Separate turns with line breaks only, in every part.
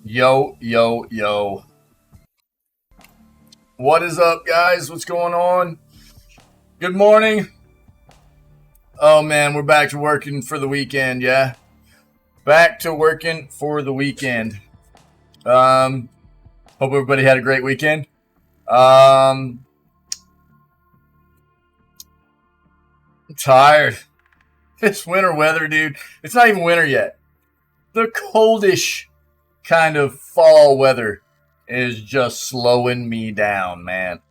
Yo, yo, yo. What is up, guys? What's going on? Good morning. Oh, man, we're back to working for the weekend, yeah? Back to working for the weekend. Hope everybody had a great weekend. I'm tired. It's winter weather, dude. It's not even winter yet. The coldish kind of fall weather is just slowing me down, man.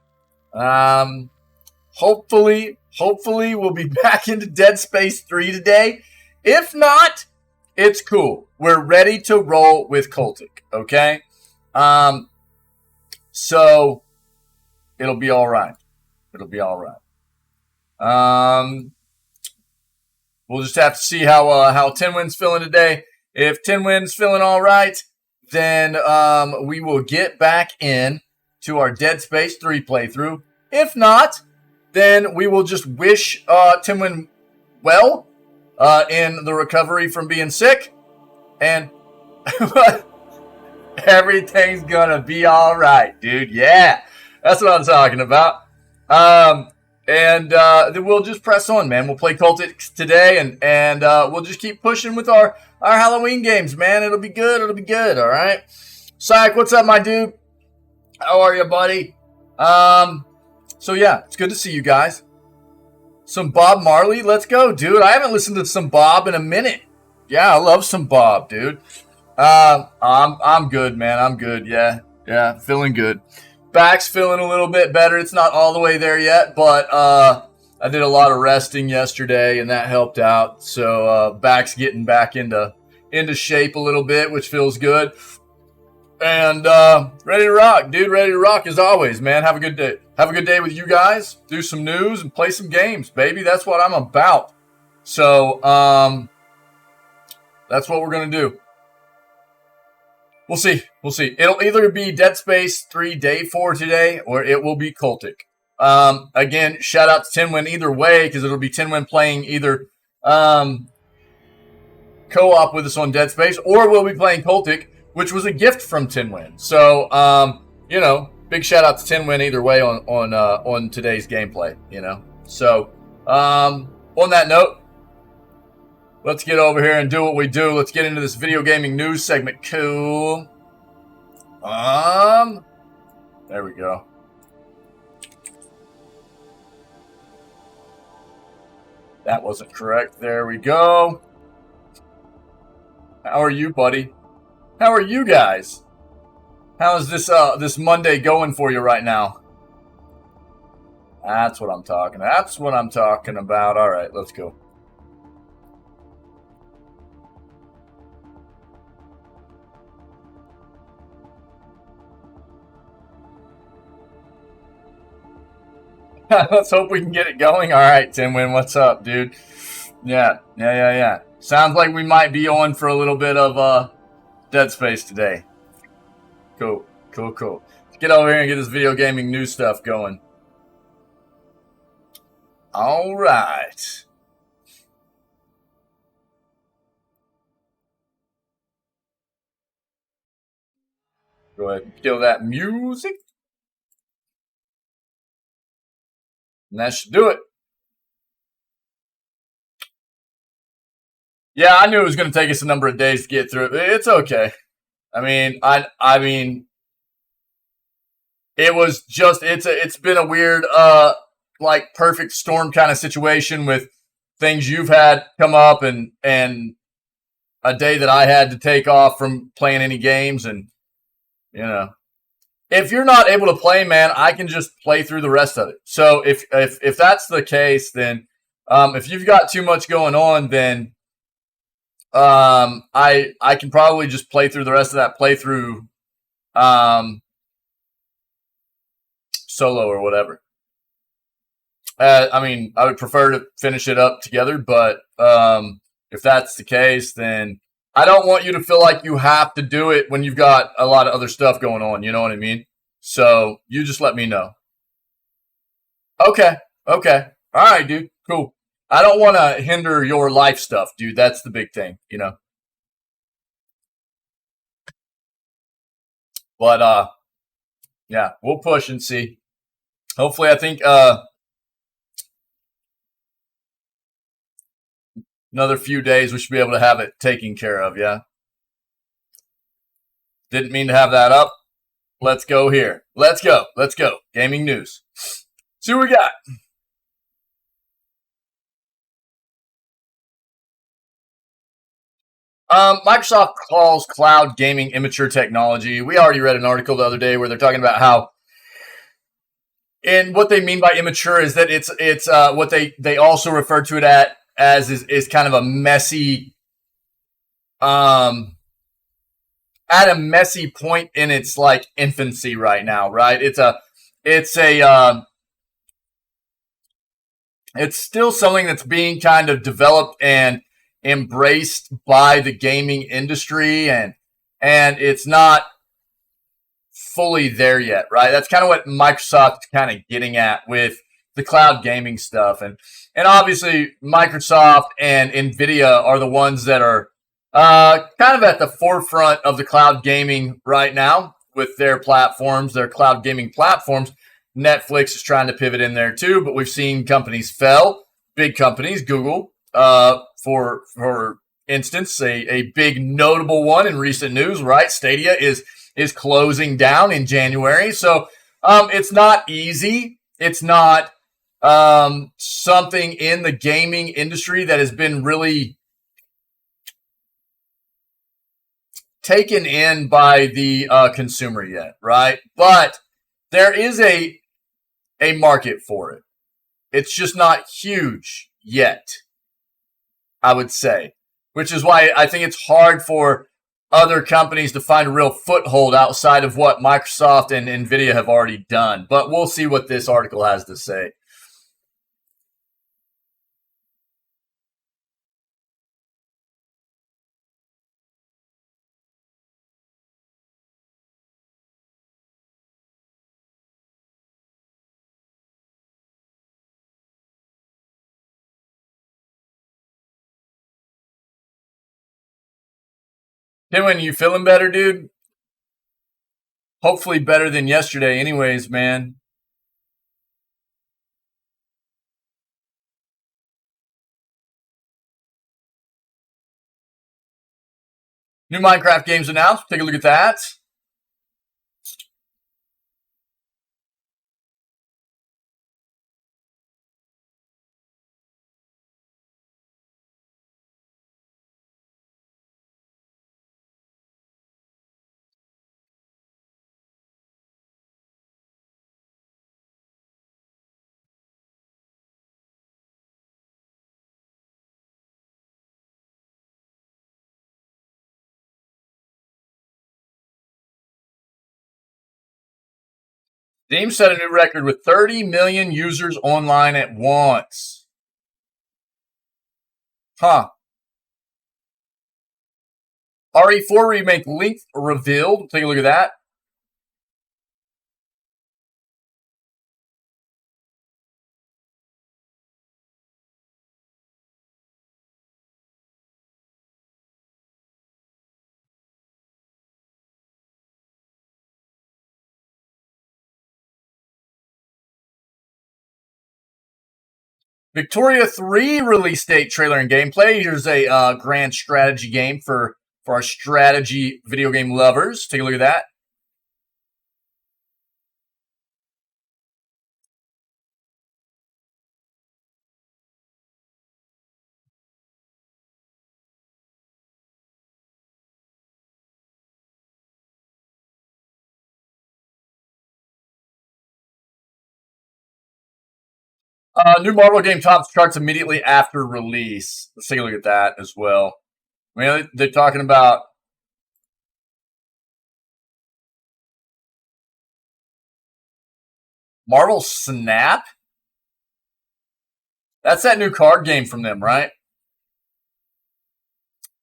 Hopefully we'll be back into Dead Space 3 today. If not, it's cool. We're ready to roll with Cultic, okay? So it'll be all right. It'll be all right. We'll just have to see how Tinwin's feeling today. If Tinwin's feeling all right, then we will get back in to our Dead Space 3 playthrough. If not, then we will just wish Tinwin well in the recovery from being sick. And everything's going to be all right, dude. Yeah, that's what I'm talking about. And then we'll just press on, man. We'll play Cultics today, and we'll just keep pushing with our Halloween games, man. It'll be good. It'll be good, all right? Syke, what's up, my dude? How are you, buddy? So, yeah, it's good to see you guys. Some Bob Marley. Let's go, dude. I haven't listened to some Bob in a minute. Yeah, I love some Bob, dude. I'm good, man. I'm good, yeah, feeling good. Back's feeling a little bit better. It's not all the way there yet, but I did a lot of resting yesterday, and that helped out. So back's getting back into shape a little bit, which feels good. And ready to rock, dude. Ready to rock as always, man. Have a good day. Have a good day with you guys. Do some news and play some games, baby. That's what I'm about. So that's what we're going to do. We'll see. We'll see. It'll either be Dead Space 3 Day 4 today, or it will be Cultic. Again, shout out to Tinwin either way, because it'll be Tinwin playing either co-op with us on Dead Space, or we'll be playing Cultic, which was a gift from Tinwin. So, big shout out to Tinwin either way on today's gameplay, So, on that note, let's get over here and do what we do. Let's get into this video gaming news segment. Cool. There we go. That wasn't correct. There we go. How are you, buddy? How are you guys? How is this Monday going for you right now? That's what I'm talking. That's what I'm talking about. All right, let's go. Let's hope we can get it going. All right, Tinwin, what's up, dude? Yeah. Sounds like we might be on for a little bit of Dead Space today. Cool. Let's get over here and get this video gaming news stuff going. All right. Go ahead and kill that music. And that should do it. Yeah, I knew it was going to take us a number of days to get through it. It's okay. I mean, it was just it's been a weird like perfect storm kind of situation with things you've had come up and a day that I had to take off from playing any games, and if you're not able to play, man, I can just play through the rest of it. So if that's the case, then if you've got too much going on, then I can probably just play through the rest of that playthrough solo or whatever. I would prefer to finish it up together, but if that's the case, then I don't want you to feel like you have to do it when you've got a lot of other stuff going on. You know what I mean? So you just let me know. Okay. All right, dude. Cool. I don't want to hinder your life stuff, dude. That's the big thing, But yeah, we'll push and see. Hopefully, I think another few days we should be able to have it taken care of. Yeah. Didn't mean to have that up. Let's go here. Let's go. Let's go. Gaming news. See what we got. Microsoft calls cloud gaming immature technology. We already read an article the other day where they're talking about how, and what they mean by immature is that it's what they also refer to it as is kind of a messy, at a messy point in its like infancy right now, right? It's still something that's being kind of developed and embraced by the gaming industry, and it's not fully there yet, right? That's kind of what Microsoft's kind of getting at with the cloud gaming stuff, and obviously Microsoft and Nvidia are the ones that are kind of at the forefront of the cloud gaming right now with their platforms, their cloud gaming platforms. Netflix is trying to pivot in there too, but we've seen companies fail. Big companies, Google, for instance, a big notable one in recent news, right? Stadia is closing down in January, so it's not easy. It's not something in the gaming industry that has been really taken in by the consumer yet, right? But there is a market for it. It's just not huge yet, I would say, which is why I think it's hard for other companies to find a real foothold outside of what Microsoft and Nvidia have already done. But we'll see what this article has to say. Kenwin, you feeling better, dude? Hopefully better than yesterday anyways, man. New Minecraft games announced. Take a look at that. Steam set a new record with 30 million users online at once. Huh. RE4 remake link revealed. Take a look at that. Victoria 3 release date, trailer, and gameplay. Here's a grand strategy game for our strategy video game lovers. Take a look at that. New Marvel game tops charts immediately after release. Let's take a look at that as well. I mean, they're talking about Marvel Snap. That's that new card game from them, right?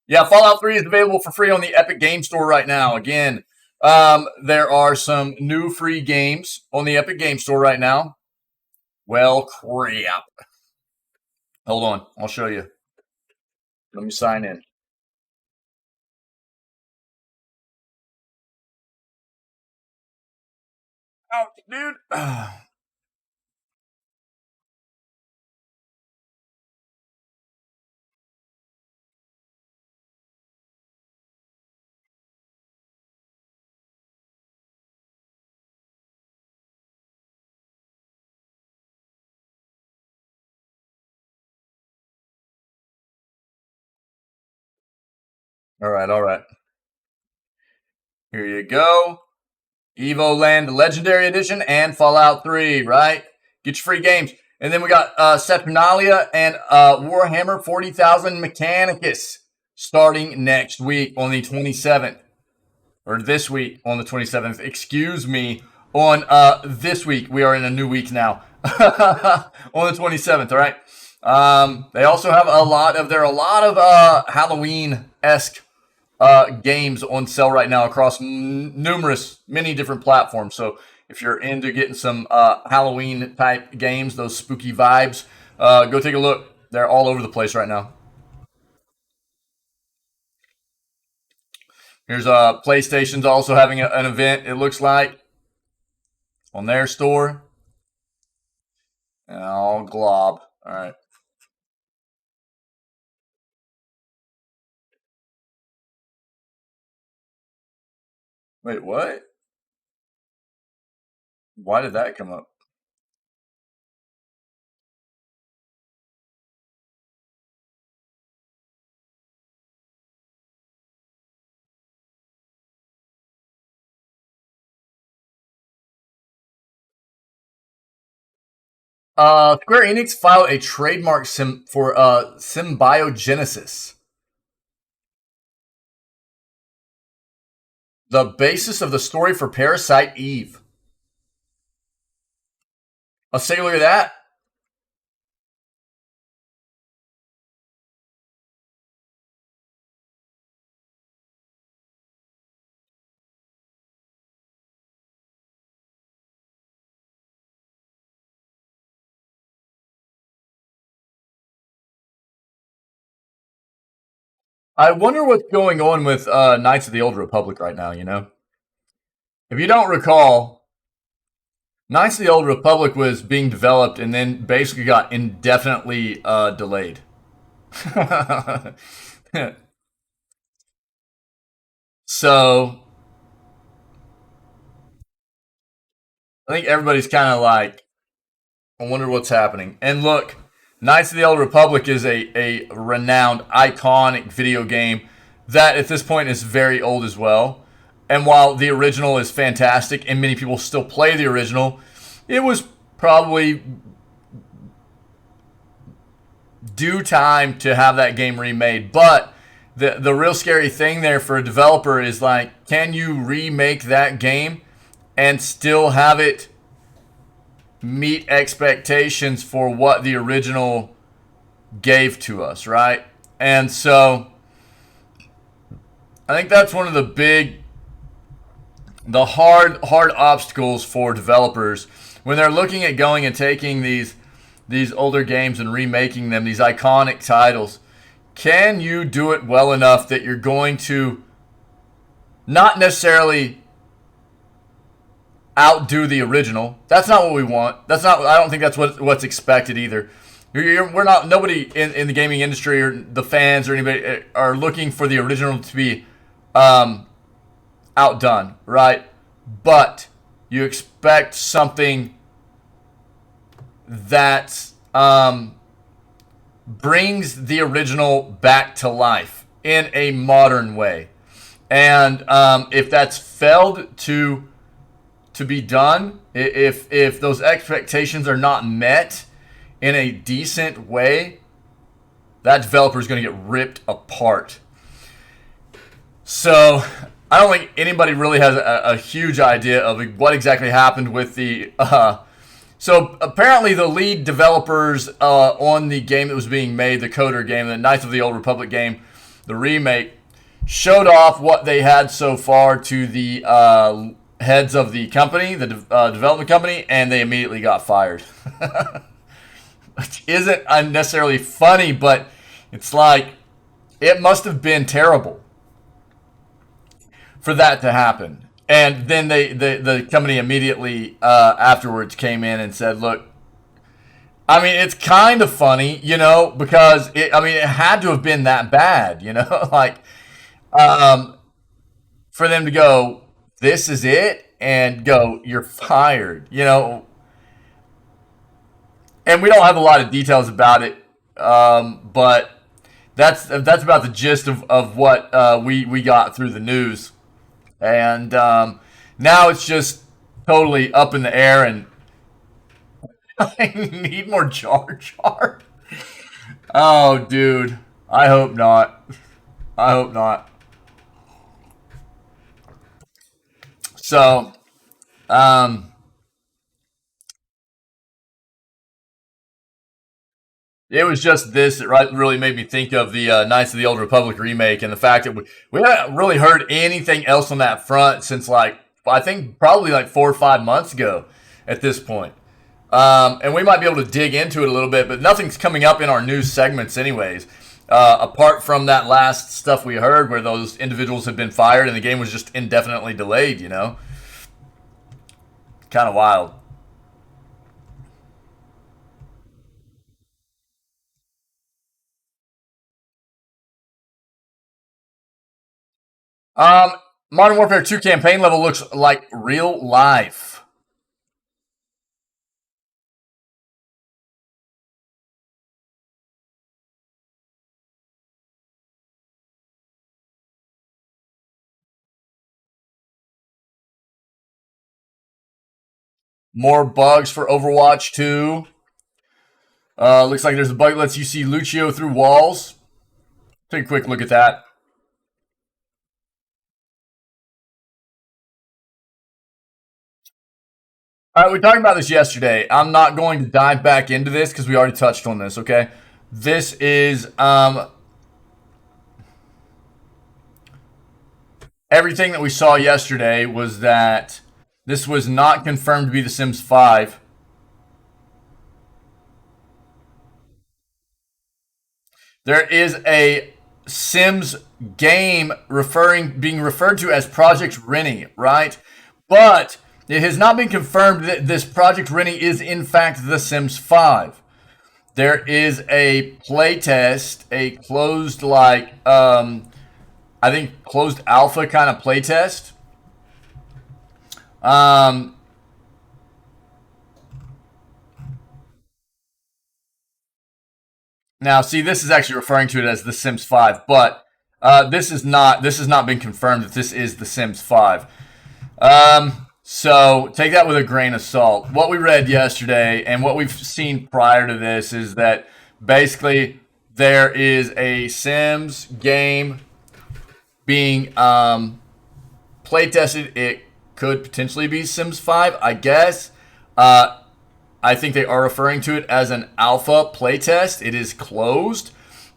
Yeah, Fallout 3 is available for free on the Epic Game Store right now. Again, there are some new free games on the Epic Game Store right now. Well, crap. Hold on. I'll show you. Let me sign in. Ouch, dude. All right, all right. Here you go. Evo Land Legendary Edition and Fallout 3, right? Get your free games. And then we got Saturnalia and Warhammer 40,000 Mechanicus starting next week on the 27th. Or this week on the 27th. Excuse me. On this week. We are in a new week now. On the 27th, all right? They also have a lot of Halloween-esque games on sale right now across many different platforms. So if you're into getting some Halloween type games, those spooky vibes, go take a look. They're all over the place right now. Here's PlayStation's also having an event, it looks like, on their store. Oh, glob. All right. Wait, what? Why did that come up? Square Enix filed a trademark for symbiogenesis. The basis of the story for Parasite Eve. Let's take a look at that. I wonder what's going on with Knights of the Old Republic right now, you know? If you don't recall, Knights of the Old Republic was being developed and then basically got indefinitely delayed. So, I think everybody's kind of like, I wonder what's happening. And look, Knights of the Old Republic is a renowned, iconic video game that at this point is very old as well. And while the original is fantastic and many people still play the original, it was probably due time to have that game remade. But the real scary thing there for a developer is like, can you remake that game and still have it meet expectations for what the original gave to us, right? And so I think that's one of the hard obstacles for developers when they're looking at going and taking these older games and remaking them, these iconic titles. Can you do it well enough that you're going to not necessarily outdo the original? That's not what we want. I don't think that's what's expected either. We're not. Nobody in the gaming industry or the fans or anybody are looking for the original to be outdone, right? But you expect something that brings the original back to life in a modern way. And if that's failed to be done, if those expectations are not met in a decent way, that developer is going to get ripped apart. So I don't think anybody really has a huge idea of what exactly happened with the so apparently the lead developers on the game that was being made, the Coder game, the Knights of the Old Republic game, the remake, showed off what they had so far to the heads of the company, the development company, and they immediately got fired. Which isn't unnecessarily funny, but it's like, it must have been terrible for that to happen. And then the company immediately afterwards came in and said, "Look, I mean, it's kind of funny, because it had to have been that bad, like um, for them to go, this is it, and go, you're fired, And we don't have a lot of details about it, but that's about the gist of what we got through the news, and now it's just totally up in the air, and I need more Jar Jar. Oh, dude, I hope not. I hope not. So, um, it was just this that really made me think of the Knights of the Old Republic remake and the fact that we haven't really heard anything else on that front since, like, I think probably like 4 or 5 months ago at this point. And we might be able to dig into it a little bit, but nothing's coming up in our news segments, anyways. Apart from that last stuff we heard where those individuals had been fired and the game was just indefinitely delayed, kind of wild. Um, Modern Warfare 2 campaign level looks like real life. More bugs for Overwatch 2. Looks like there's a bug that lets you see Lucio through walls. Take a quick look at that. All right, we talked about this yesterday. I'm not going to dive back into this because we already touched on this, okay? This is everything that we saw yesterday was that this was not confirmed to be The Sims 5. There is a Sims game being referred to as Project Rennie, right? But it has not been confirmed that this Project Rennie is in fact The Sims 5. There is a playtest, a closed I think closed alpha kind of playtest. Now, see, this is actually referring to it as The Sims 5, but this is not. This has not been confirmed that this is The Sims 5. So take that with a grain of salt. What we read yesterday and what we've seen prior to this is that basically there is a Sims game being play tested. It could potentially be Sims 5, I guess. I think they are referring to it as an alpha playtest. It is closed.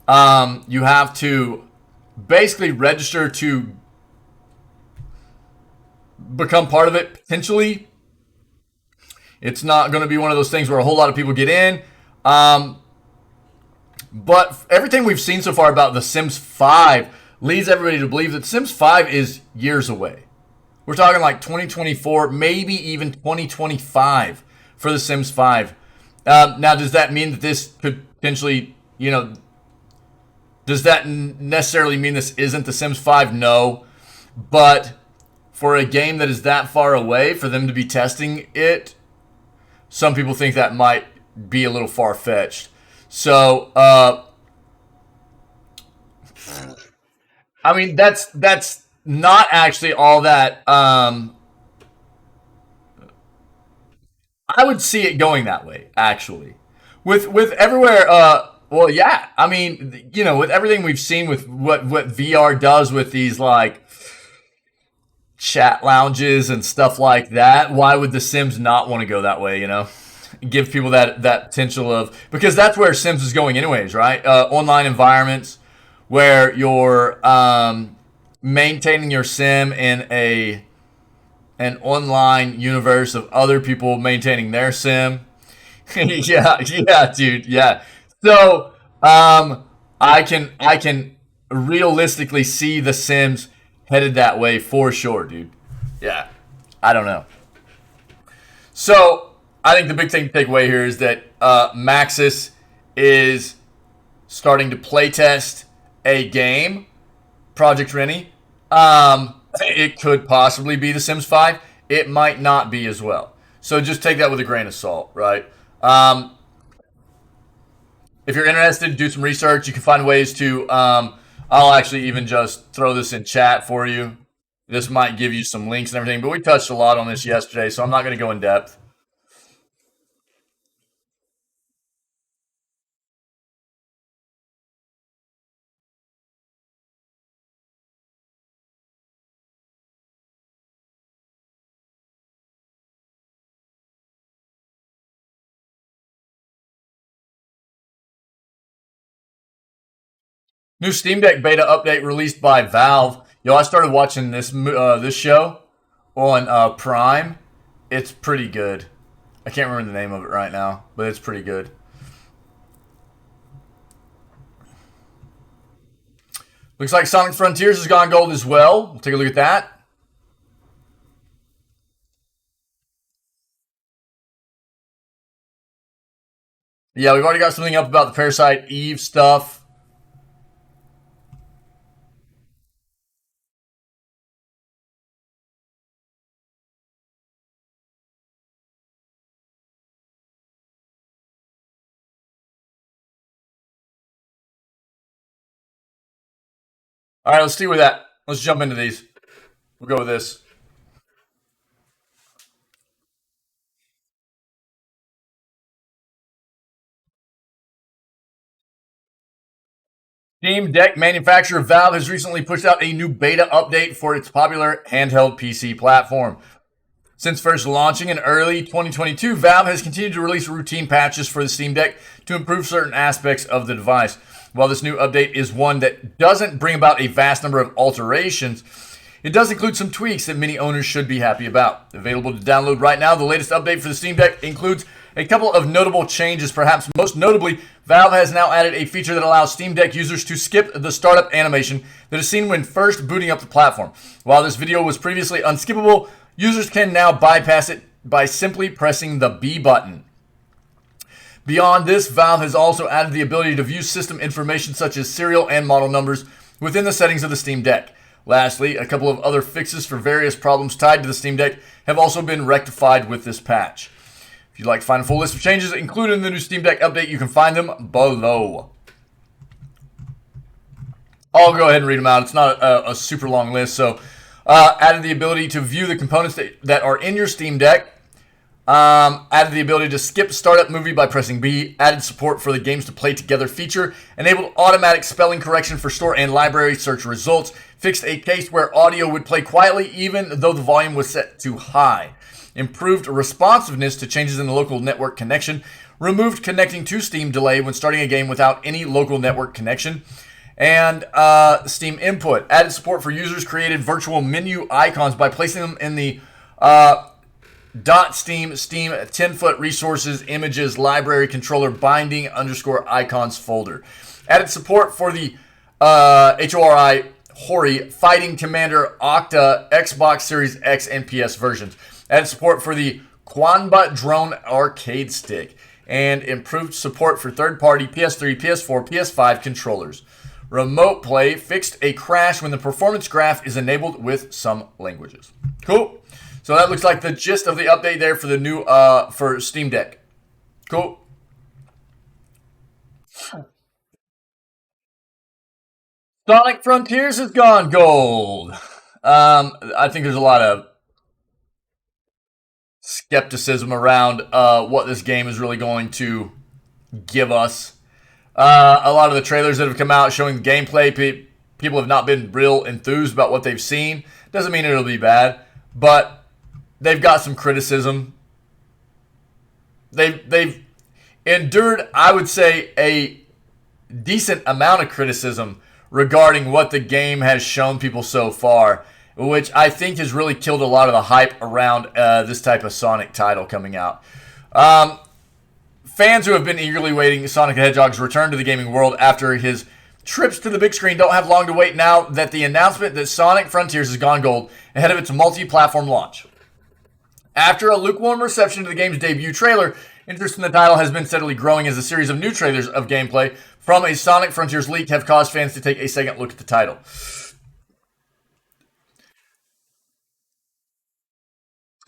You have to basically register to become part of it, potentially. It's not going to be one of those things where a whole lot of people get in. But everything we've seen so far about The Sims 5 leads everybody to believe that Sims 5 is years away. We're talking like 2024, maybe even 2025 for The Sims 5. Now, does that mean that this could potentially, does that necessarily mean this isn't The Sims 5? No. But for a game that is that far away, for them to be testing it, some people think that might be a little far-fetched. So, I mean, that's not actually all that. I would see it going that way, actually. With everywhere. Well, yeah. I mean, with everything we've seen with what VR does with these like chat lounges and stuff like that, why would The Sims not want to go that way? Give people that potential of, because that's where Sims is going anyways, right? Online environments where you're maintaining your sim in an online universe of other people maintaining their sim. Yeah, dude, yeah. So I can realistically see The Sims headed that way for sure, dude. Yeah, I don't know. So I think the big thing to take away here is that Maxis is starting to playtest a game, Project Rennie. It could possibly be The Sims 5. It might not be as well. So just take that with a grain of salt, right? If you're interested, do some research. You can find ways to. I'll actually even just throw this in chat for you. This might give you some links and everything, but we touched a lot on this yesterday, so I'm not going to go in depth. New Steam Deck beta update released by Valve. Yo, I started watching this show on Prime. It's pretty good. I can't remember the name of it right now, but it's pretty good. Looks like Sonic Frontiers has gone gold as well. We'll take a look at that. Yeah, we've already got something up about the Parasite Eve stuff. All right, let's see with that. Let's jump into these. We'll go with this. Steam Deck manufacturer Valve has recently pushed out a new beta update for its popular handheld PC platform. Since first launching in early 2022, Valve has continued to release routine patches for the Steam Deck to improve certain aspects of the device. While this new update is one that doesn't bring about a vast number of alterations, it does include some tweaks that many owners should be happy about. Available to download right now, the latest update for the Steam Deck includes a couple of notable changes. Perhaps most notably, Valve has now added a feature that allows Steam Deck users to skip the startup animation that is seen when first booting up the platform. While this video was previously unskippable, users can now bypass it by simply pressing the B button. Beyond this, Valve has also added the ability to view system information such as serial and model numbers within the settings of the Steam Deck. Lastly, a couple of other fixes for various problems tied to the Steam Deck have also been rectified with this patch. If you'd like to find a full list of changes included in the new Steam Deck update, you can find them below. I'll go ahead and read them out. It's not a super long list. So, added the ability to view the components that are in your Steam Deck. Added the ability to skip startup movie by pressing B. Added support for the games to play together feature. Enabled automatic spelling correction for store and library search results. Fixed a case where audio would play quietly even though the volume was set to high. Improved responsiveness to changes in the local network connection. Removed connecting to Steam delay when starting a game without any local network connection. And Steam input. Added support for users created virtual menu icons by placing them in the .steam 10-foot resources images library controller binding _ icons folder. Added support for the Hori Fighting Commander Octa Xbox Series X and PS versions. Added support for the Quanbot Drone Arcade Stick. And improved support for third-party PS3, PS4, PS5 controllers. Remote Play fixed a crash when the performance graph is enabled with some languages. Cool. So that looks like the gist of the update there for the new for Steam Deck. Cool. Sonic Frontiers has gone gold. I think there's a lot of skepticism around what this game is really going to give us. A lot of the trailers that have come out showing gameplay, people have not been real enthused about what they've seen. Doesn't mean it'll be bad, but they've got some criticism. They've endured, I would say, a decent amount of criticism regarding what the game has shown people so far, which I think has really killed a lot of the hype around this type of Sonic title coming out. Fans who have been eagerly waiting Sonic the Hedgehog's return to the gaming world after his trips to the big screen don't have long to wait now that the announcement that Sonic Frontiers has gone gold ahead of its multi-platform launch. After a lukewarm reception to the game's debut trailer, interest in the title has been steadily growing as a series of new trailers of gameplay from a Sonic Frontiers leak have caused fans to take a second look at the title.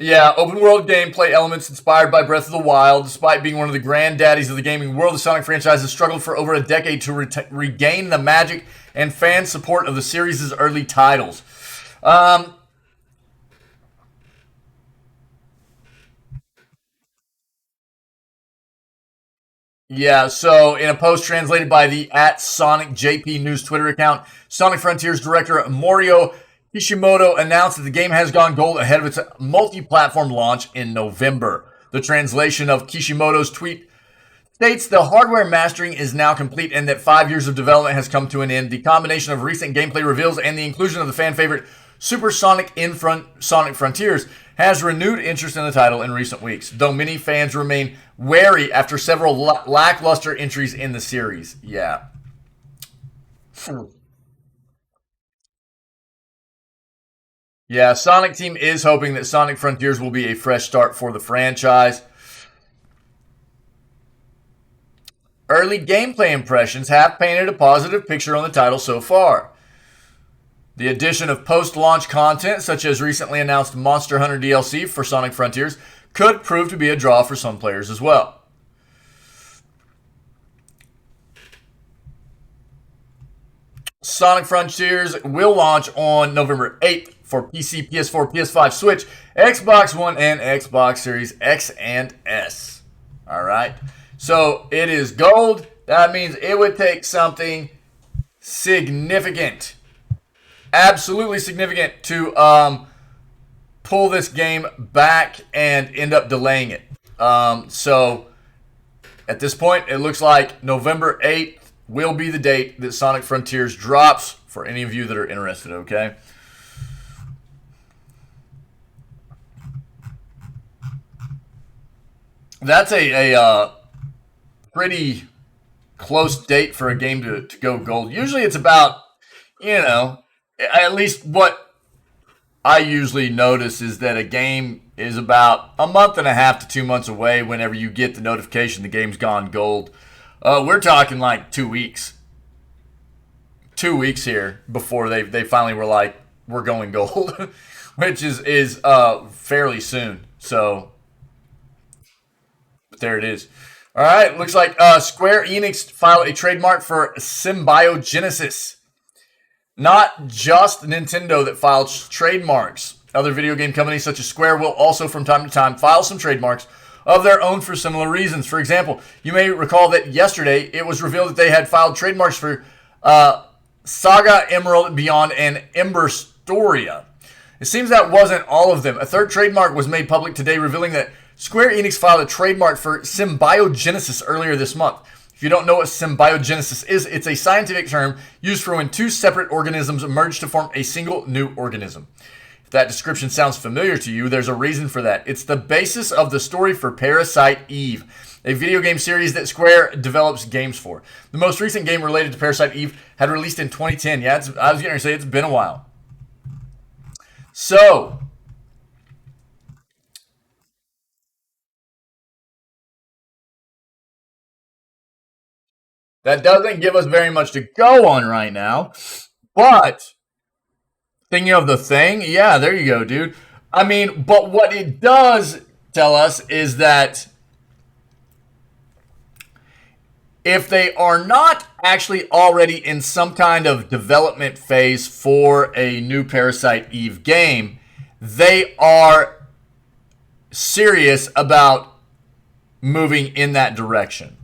Yeah, open world gameplay elements inspired by Breath of the Wild. Despite being one of the granddaddies of the gaming world, the Sonic franchise has struggled for over a decade to regain the magic and fan support of the series' early titles. Yeah, so in a post translated by the @SonicJP News Twitter account, Sonic Frontiers director Morio Kishimoto announced that the game has gone gold ahead of its multi-platform launch in November. The translation of Kishimoto's tweet states the hardware mastering is now complete and that 5 years of development has come to an end. The combination of recent gameplay reveals and the inclusion of the fan favorite Super Sonic in Sonic Frontiers has renewed interest in the title in recent weeks, though many fans remain wary after several lackluster entries in the series. Yeah. Yeah, Sonic Team is hoping that Sonic Frontiers will be a fresh start for the franchise. Early gameplay impressions have painted a positive picture on the title so far. The addition of post-launch content, such as recently announced Monster Hunter DLC for Sonic Frontiers, could prove to be a draw for some players as well. Sonic Frontiers will launch on November 8th for PC, PS4, PS5, Switch, Xbox One, and Xbox Series X and S. All right. So it is gold. That means it would take something significant, absolutely significant, to pull this game back and end up delaying it. So at this point, it looks like November 8th will be the date that Sonic Frontiers drops for any of you that are interested, okay? That's a pretty close date for a game to go gold. Usually it's about, at least what I usually notice is that a game is about a month and a half to 2 months away whenever you get the notification the game's gone gold. We're talking like 2 weeks. 2 weeks here before they finally were like, we're going gold, which is fairly soon. So, but there it is. All right, looks like Square Enix filed a trademark for Symbiogenesis. Not just Nintendo that filed trademarks. Other video game companies such as Square will also from time to time file some trademarks of their own for similar reasons. For example, you may recall that yesterday it was revealed that they had filed trademarks for Saga Emerald Beyond and Emberstoria. It seems that wasn't all of them. A third trademark was made public today, revealing that Square Enix filed a trademark for Symbiogenesis earlier this month. If you don't know what symbiogenesis is, it's a scientific term used for when two separate organisms merge to form a single new organism. If that description sounds familiar to you, there's a reason for that. It's the basis of the story for Parasite Eve, a video game series that Square develops games for. The most recent game related to Parasite Eve had released in 2010. Yeah, I was going to say it's been a while. So, that doesn't give us very much to go on right now. But, thinking of the thing, yeah, there you go, dude. I mean, but what it does tell us is that if they are not actually already in some kind of development phase for a new Parasite Eve game, they are serious about moving in that direction.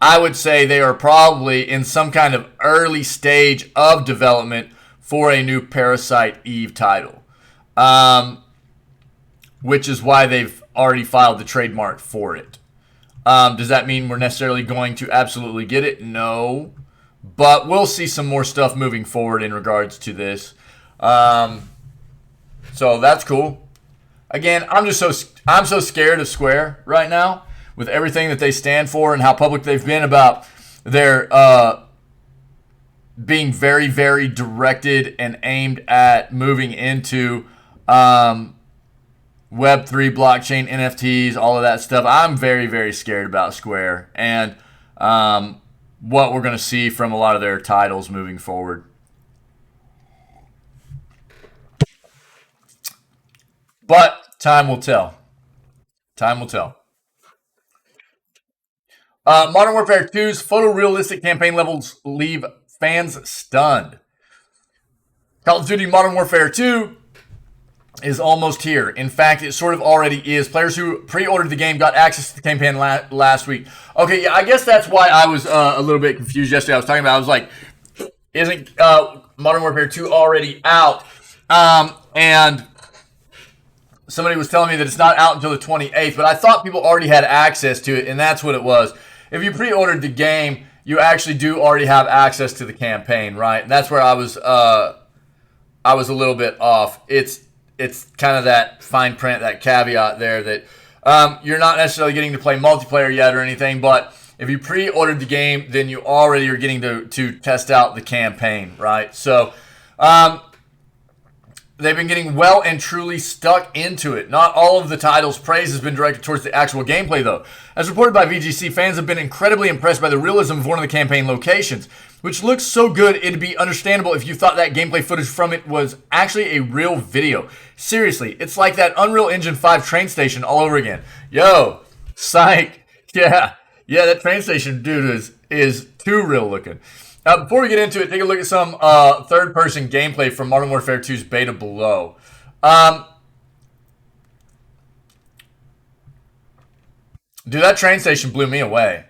I would say they are probably in some kind of early stage of development for a new Parasite Eve title, which is why they've already filed the trademark for it. Does that mean we're necessarily going to absolutely get it? No. But we'll see some more stuff moving forward in regards to this. So that's cool. Again, I'm so scared of Square right now with everything that they stand for and how public they've been about their being very, very directed and aimed at moving into Web3, blockchain, NFTs, all of that stuff. I'm very, very scared about Square and what we're going to see from a lot of their titles moving forward. But time will tell. Time will tell. Modern Warfare 2's photorealistic campaign levels leave fans stunned. Call of Duty Modern Warfare 2 is almost here. In fact, it sort of already is. Players who pre-ordered the game got access to the campaign last week. Okay, yeah, I guess that's why I was a little bit confused yesterday. I was talking about, I was like, isn't Modern Warfare 2 already out? And somebody was telling me that it's not out until the 28th, but I thought people already had access to it, and that's what it was. If you pre-ordered the game, you actually do already have access to the campaign, right? And that's where I was a little bit off. It's kind of that fine print, that caveat there that you're not necessarily getting to play multiplayer yet or anything, but if you pre-ordered the game, then you already are getting to test out the campaign, right? So they've been getting well and truly stuck into it. Not all of the title's praise has been directed towards the actual gameplay, though. As reported by VGC, fans have been incredibly impressed by the realism of one of the campaign locations, which looks so good it'd be understandable if you thought that gameplay footage from it was actually a real video. Seriously, it's like that Unreal Engine 5 train station all over again. Yo, psych. Yeah, that train station, dude, is too real looking. Before we get into it, take a look at some third-person gameplay from Modern Warfare 2's beta below. Dude, that train station blew me away.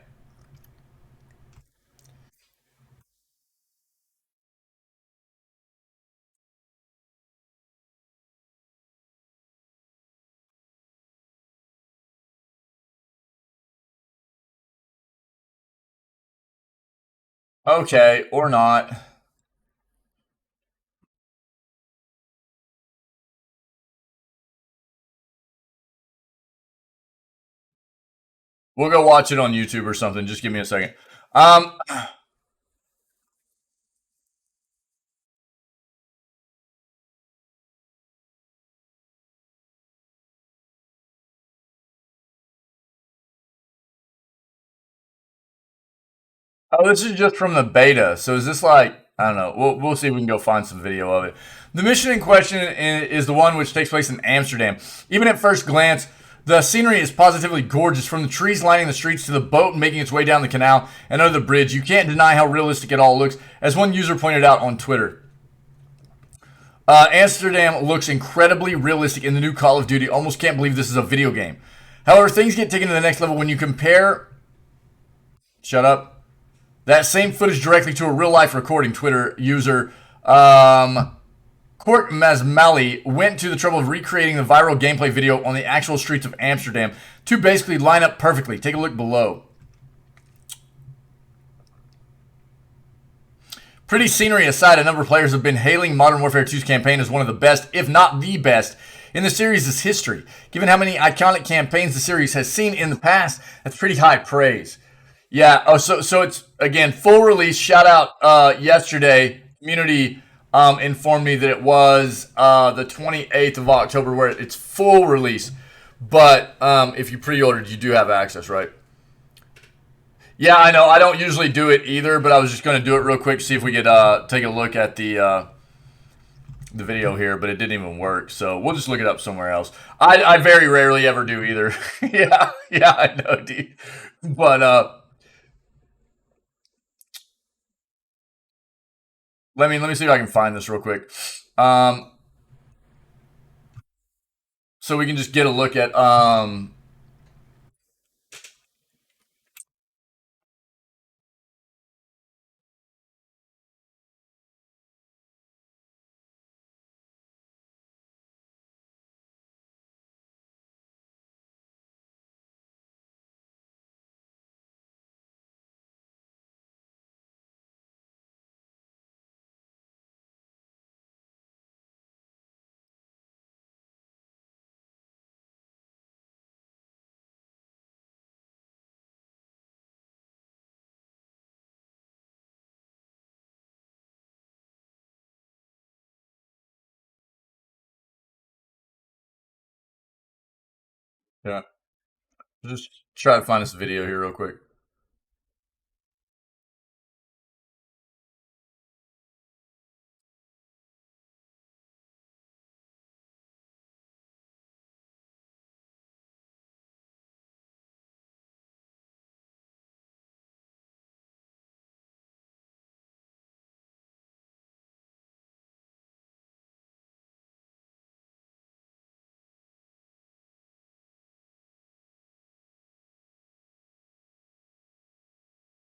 Okay, or not. We'll go watch it on YouTube or something. Just give me a second. Um, oh, this is just from the beta. So is this like, I don't know. We'll see if we can go find some video of it. The mission in question is the one which takes place in Amsterdam. Even at first glance, the scenery is positively gorgeous, from the trees lining the streets to the boat making its way down the canal and under the bridge. You can't deny how realistic it all looks, as one user pointed out on Twitter. Amsterdam looks incredibly realistic in the new Call of Duty. Almost can't believe this is a video game. However, things get taken to the next level when you compare. Shut up. That same footage directly to a real life recording. Twitter user Court Mazmali went to the trouble of recreating the viral gameplay video on the actual streets of Amsterdam to basically line up perfectly. Take a look below. Pretty scenery aside, a number of players have been hailing Modern Warfare 2's campaign as one of the best, if not the best, in the series' history. Given how many iconic campaigns the series has seen in the past, that's pretty high praise. Yeah, so it's, again, full release. Shout out yesterday. Community informed me that it was the 28th of October where it's full release. But if you pre-ordered, you do have access, right? Yeah, I know. I don't usually do it either, but I was just going to do it real quick, see if we could take a look at the video here, but it didn't even work. So we'll just look it up somewhere else. I very rarely ever do either. yeah, I know, dude. But let me see if I can find this real quick. So we can just get a look at Yeah. Just try to find this video here real quick.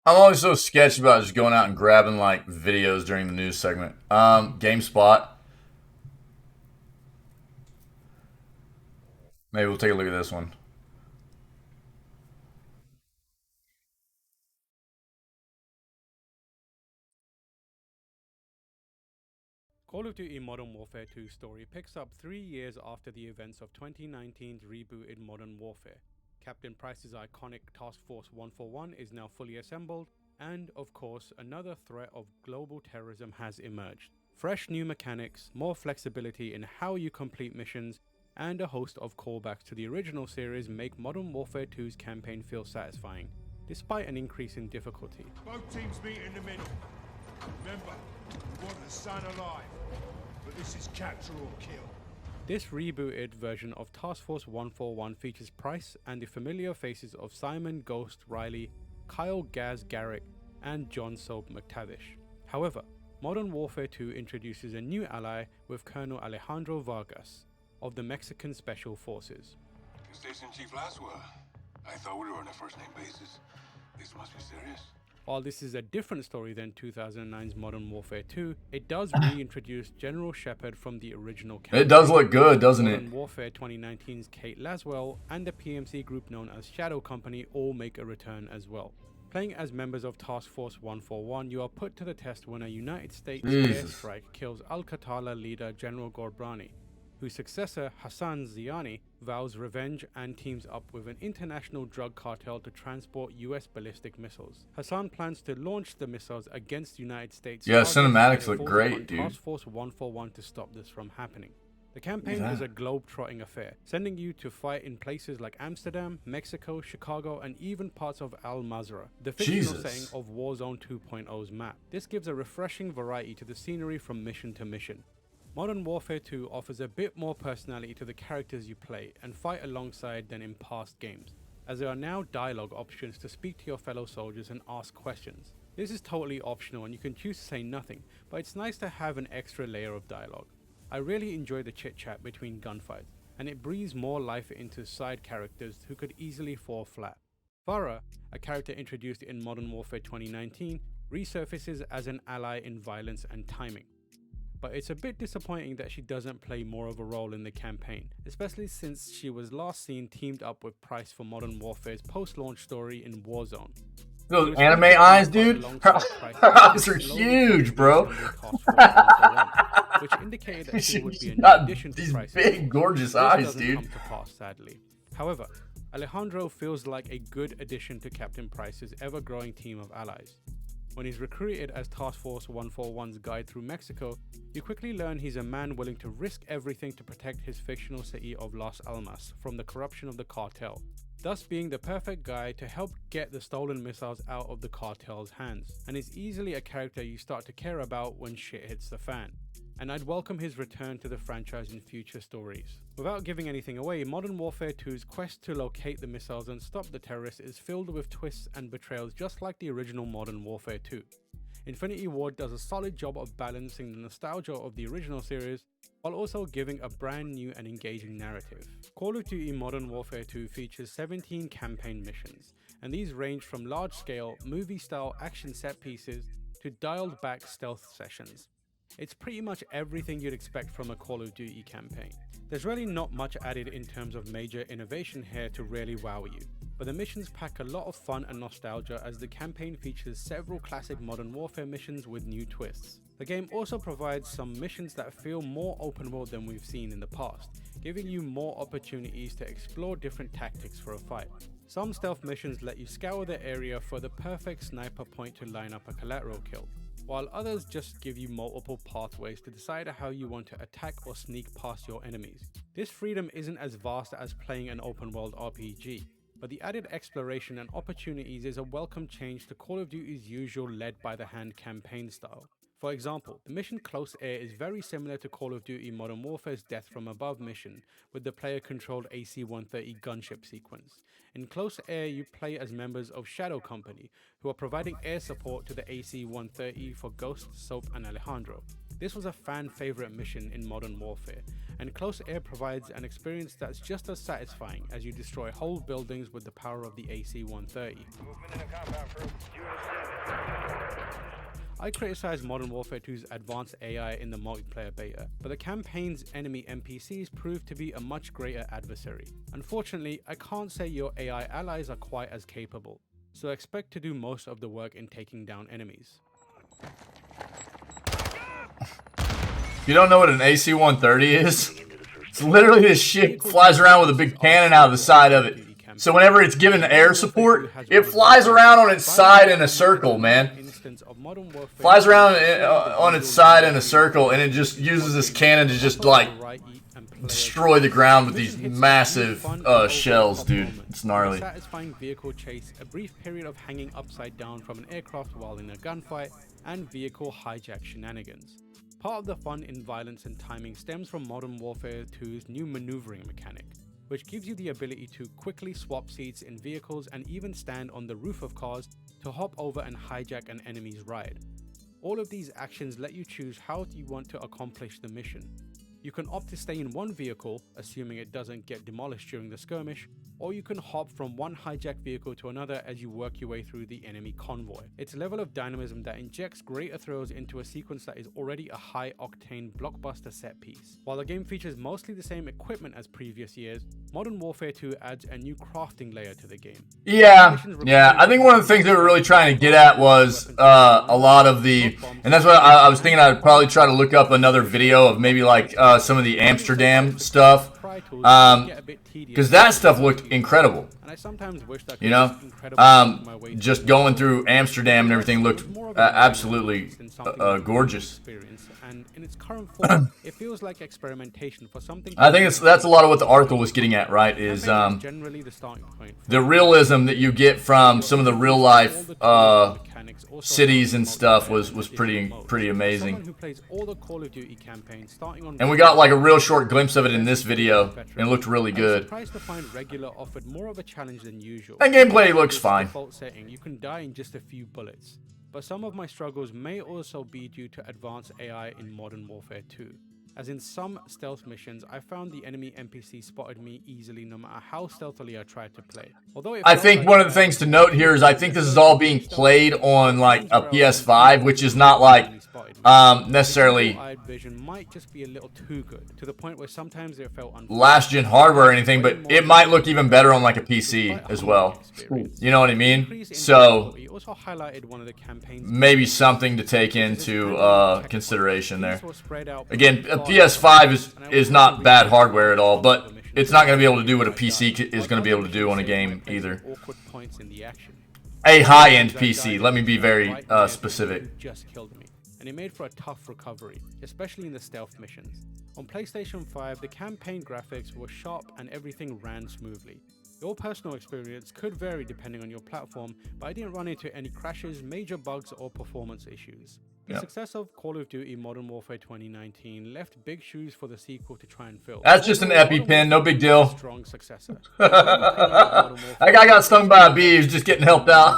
I'm always so sketchy about just going out and grabbing like videos during the news segment. GameSpot. Maybe we'll take a look at this one.
Call of Duty Modern Warfare 2 story picks up 3 years after the events of 2019's rebooted Modern Warfare. Captain Price's iconic Task Force 141 is now fully assembled, and of course, another threat of global terrorism has emerged. Fresh new mechanics, more flexibility in how you complete missions, and a host of callbacks to the original series make Modern Warfare 2's campaign feel satisfying, despite an increase in difficulty.
Both teams meet in the middle. Remember, we want the sun alive, but this is capture or kill.
This rebooted version of Task Force 141 features Price and the familiar faces of Simon Ghost Riley, Kyle Gaz Garrick, and John Soap McTavish. However, Modern Warfare 2 introduces a new ally with Colonel Alejandro Vargas of the Mexican Special Forces.
Station Chief Laswell. I thought we were on a first-name basis. This must be serious.
While this is a different story than 2009's Modern Warfare 2, it does reintroduce General Shepard from the original campaign.
It does look good, doesn't it?
Modern Warfare 2019's Kate Laswell and the PMC group known as Shadow Company all make a return as well. Playing as members of Task Force 141, you are put to the test when a United States airstrike kills Al-Qatala leader General Gorbrani, whose successor Hassan Ziani vows revenge and teams up with an international drug cartel to transport US ballistic missiles. Hassan plans to launch the missiles against United States.
Yeah, cinematics look great, dude.
Task Force 141 to stop this from happening. The campaign is a globe-trotting affair, sending you to fight in places like Amsterdam, Mexico, Chicago, and even parts of Al-Mazrah, the fictional setting of Warzone 2.0's map. This gives a refreshing variety to the scenery from mission to mission. Modern Warfare 2 offers a bit more personality to the characters you play and fight alongside than in past games, as there are now dialogue options to speak to your fellow soldiers and ask questions. This is totally optional and you can choose to say nothing, but it's nice to have an extra layer of dialogue. I really enjoy the chit-chat between gunfights, and it breathes more life into side characters who could easily fall flat. Farah, a character introduced in Modern Warfare 2019, resurfaces as an ally in violence and timing. But it's a bit disappointing that she doesn't play more of a role in the campaign, especially since she was last seen teamed up with Price for Modern Warfare's post-launch story in Warzone.
Those anime eyes, dude. Her eyes are huge, bro.
Which indicated that she would be an
got
addition to
these
Price.
big, gorgeous eyes, dude.
Come to pass, sadly. However, Alejandro feels like a good addition to Captain Price's ever-growing team of allies. When he's recruited as Task Force 141's guide through Mexico, you quickly learn he's a man willing to risk everything to protect his fictional city of Las Almas from the corruption of the cartel, thus being the perfect guy to help get the stolen missiles out of the cartel's hands, and is easily a character you start to care about when shit hits the fan. And I'd welcome his return to the franchise in future stories. Without giving anything away, Modern Warfare 2's quest to locate the missiles and stop the terrorists is filled with twists and betrayals just like the original Modern Warfare 2. Infinity Ward does a solid job of balancing the nostalgia of the original series, while also giving a brand new and engaging narrative. Call of Duty Modern Warfare 2 features 17 campaign missions, and these range from large-scale, movie-style action set pieces to dialed-back stealth sessions. It's pretty much everything you'd expect from a Call of Duty campaign. There's really not much added in terms of major innovation here to really wow you, but the missions pack a lot of fun and nostalgia as the campaign features several classic Modern Warfare missions with new twists. The game also provides some missions that feel more open world than we've seen in the past, giving you more opportunities to explore different tactics for a fight. Some stealth missions let you scour the area for the perfect sniper point to line up a collateral kill, while others just give you multiple pathways to decide how you want to attack or sneak past your enemies. This freedom isn't as vast as playing an open world RPG, but the added exploration and opportunities is a welcome change to Call of Duty's usual led-by-the-hand campaign style. For example, the mission Close Air is very similar to Call of Duty Modern Warfare's Death from Above mission, with the player-controlled AC-130 gunship sequence. In Close Air, you play as members of Shadow Company, who are providing air support to the AC-130 for Ghost, Soap, and Alejandro. This was a fan-favorite mission in Modern Warfare, and Close Air provides an experience that's just as satisfying as you destroy whole buildings with the power of the AC-130. I criticized Modern Warfare 2's advanced AI in the multiplayer beta, but the campaign's enemy NPCs proved to be a much greater adversary. Unfortunately, I can't say your AI allies are quite as capable, so expect to do most of the work in taking down enemies.
You don't know what an AC-130 is? It's literally this shit flies around with a big cannon out of the side of it. So whenever it's given air support, it flies around on its side in a circle, man. Flies around on its side in a circle, and it just uses this cannon to just, like, destroy the ground with these massive shells, dude. It's gnarly.
Satisfying vehicle chase, a brief period of hanging upside down from an aircraft while in a gunfight, and vehicle hijack shenanigans. Part of the fun in violence and timing stems from Modern Warfare 2's new maneuvering mechanic, which gives you the ability to quickly swap seats in vehicles and even stand on the roof of cars to hop over and hijack an enemy's ride. All of these actions let you choose how you want to accomplish the mission. You can opt to stay in one vehicle, assuming it doesn't get demolished during the skirmish, or you can hop from one hijacked vehicle to another as you work your way through the enemy convoy. It's a level of dynamism that injects greater thrills into a sequence that is already a high-octane blockbuster set piece. While the game features mostly the same equipment as previous years, Modern Warfare 2 adds a new crafting layer to the game.
Yeah. I think one of the things they were really trying to get at was a lot of the, and that's what I was thinking. I'd probably try to look up another video of maybe like some of the Amsterdam stuff, because that stuff looked incredible. You know, just going through Amsterdam and everything looked absolutely gorgeous.
And in its current form, it feels like experimentation for something.
I think that's a lot of what the article was getting at, right? Is the realism that you get from some of the real life cities and stuff was pretty amazing. And we got like a real short glimpse of it in this video, and it looked really good. And gameplay looks fine.
You can die in just a few bullets. But some of my struggles may also be due to advanced AI in Modern Warfare 2. As in some stealth missions, I found the enemy NPC spotted me easily no matter how stealthily I tried to play. Although
I think one of the things to note here is I think this is all being played on like a PS5, which is not like necessarily
vision might just be a little too good, to the point where sometimes it felt
last gen hardware or anything, but it might look even better on like a PC as well. You know what I mean? So maybe something to take into consideration there. Again, a PS5 is not bad hardware at all, but it's not going to be able to do what a PC is going to be able to do on a game either. A high-end PC. Let me be very specific.
And it made for a tough recovery, especially in the stealth missions. On PlayStation 5, the campaign graphics were sharp and everything ran smoothly. Your personal experience could vary depending on your platform, but I didn't run into any crashes, major bugs, or performance issues. The success of Call of Duty Modern Warfare 2019 left big shoes for the sequel to try and fill.
That's just an EpiPen, no big deal.
Strong successor.
That guy got stung by a bee, he's just getting helped out.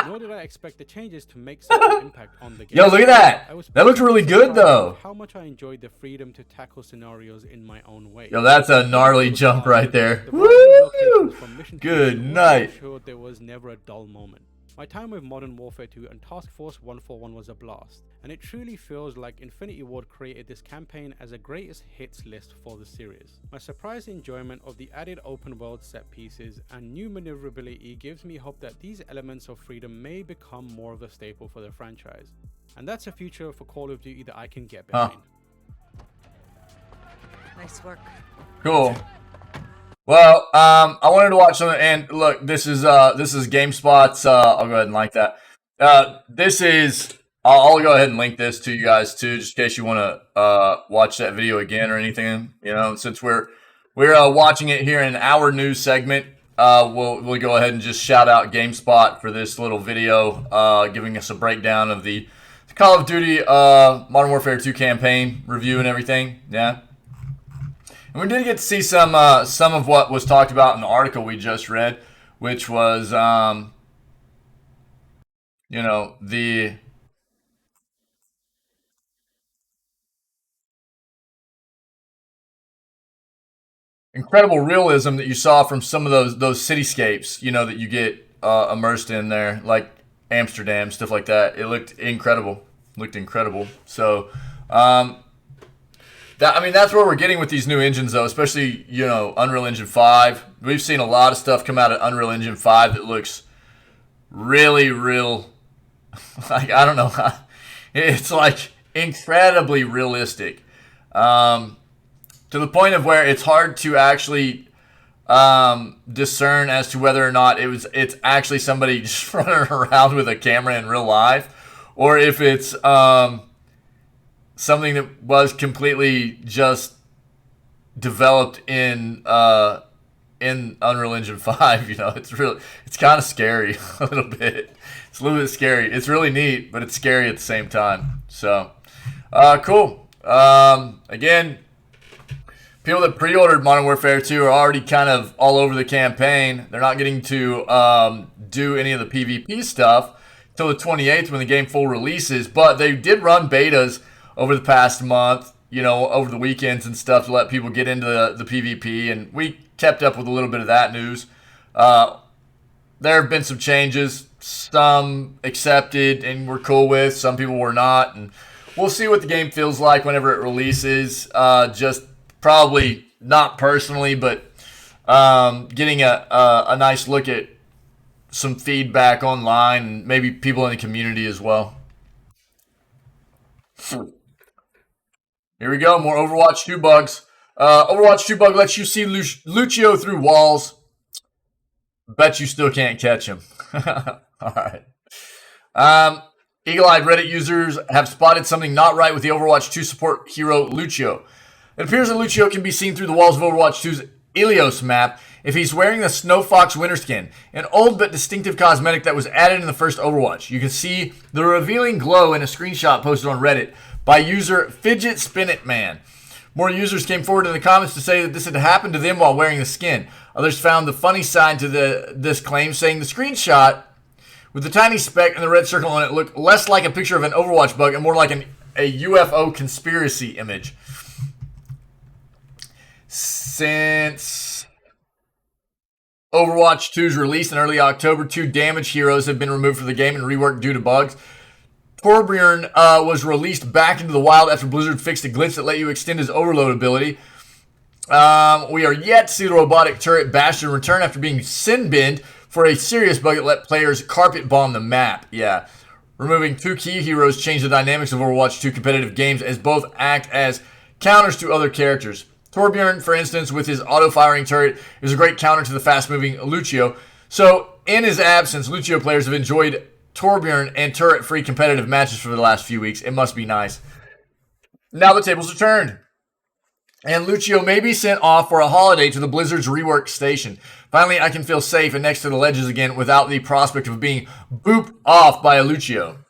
Nor did I expect the changes to make such an impact on the game.
Yo, look at that. That looks really good, though.
How much I enjoyed the freedom to tackle scenarios in my own way.
Yo, that's a gnarly jump right there. Woo! Good night.
There was never a dull moment. My time with Modern Warfare 2 and Task Force 141 was a blast, and it truly feels like Infinity Ward created this campaign as a greatest hits list for the series. My surprised enjoyment of the added open world set pieces and new maneuverability gives me hope that these elements of freedom may become more of a staple for the franchise. And that's a future for Call of Duty that I can get behind.
Nice work.
Cool. Well, I wanted to watch something, and look, this is GameSpot's, I'll go ahead and like that. This is, I'll go ahead and link this to you guys too, just in case you want to watch that video again or anything. You know, since we're watching it here in our news segment, we'll go ahead and just shout out GameSpot for this little video, giving us a breakdown of the Call of Duty Modern Warfare 2 campaign review and everything. Yeah, and we did get to see some of what was talked about in the article we just read, which was you know, the incredible realism that you saw from some of those cityscapes, you know, that you get immersed in there, like Amsterdam, stuff like that. It looked incredible. So, that's where we're getting with these new engines, though, especially, you know, Unreal Engine 5. We've seen a lot of stuff come out of Unreal Engine 5 that looks really real. Like, I don't know. It's like incredibly realistic. To the point of where it's hard to actually discern as to whether or not it's actually somebody just running around with a camera in real life, or if it's something that was completely just developed in Unreal Engine 5. You know, it's kind of scary a little bit. It's a little bit scary. It's really neat, but it's scary at the same time. So, cool. Again, people that pre-ordered Modern Warfare 2 are already kind of all over the campaign. They're not getting to do any of the PvP stuff until the 28th when the game full releases. But they did run betas over the past month, you know, over the weekends and stuff to let people get into the PvP. And we kept up with a little bit of that news. There have been some changes. Some accepted and we're cool with. Some people were not. And we'll see what the game feels like whenever it releases. Just probably not personally, but getting a nice look at some feedback online and maybe people in the community as well. Here we go, more Overwatch 2 bugs. Overwatch 2 bug lets you see Lucio through walls. Bet you still can't catch him. All right. Eagle-eyed Reddit users have spotted something not right with the Overwatch 2 support hero Lucio. It appears that Lucio can be seen through the walls of Overwatch 2's Ilios map if he's wearing the Snow Fox winter skin, an old but distinctive cosmetic that was added in the first Overwatch. You can see the revealing glow in a screenshot posted on Reddit by user Fidget Spin It Man. More users came forward in the comments to say that this had happened to them while wearing the skin. Others found the funny side to this claim, saying the screenshot with the tiny speck and the red circle on it looked less like a picture of an Overwatch bug and more like a UFO conspiracy image. Since Overwatch 2's release in early October, 2 damaged heroes have been removed from the game and reworked due to bugs. Torbjorn was released back into the wild after Blizzard fixed a glitch that let you extend his overload ability. We are yet to see the robotic turret Bastion return after being sin-binned for a serious bug that let players carpet bomb the map. Yeah. Removing 2 key heroes changed the dynamics of Overwatch 2 competitive games as both act as counters to other characters. Torbjorn, for instance, with his auto-firing turret, is a great counter to the fast-moving Lucio. So, in his absence, Lucio players have enjoyed Torbjorn and turret-free competitive matches for the last few weeks. It must be nice. Now the tables are turned, and Lucio may be sent off for a holiday to the Blizzard's rework station. Finally, I can feel safe and next to the ledges again without the prospect of being booped off by a Lucio.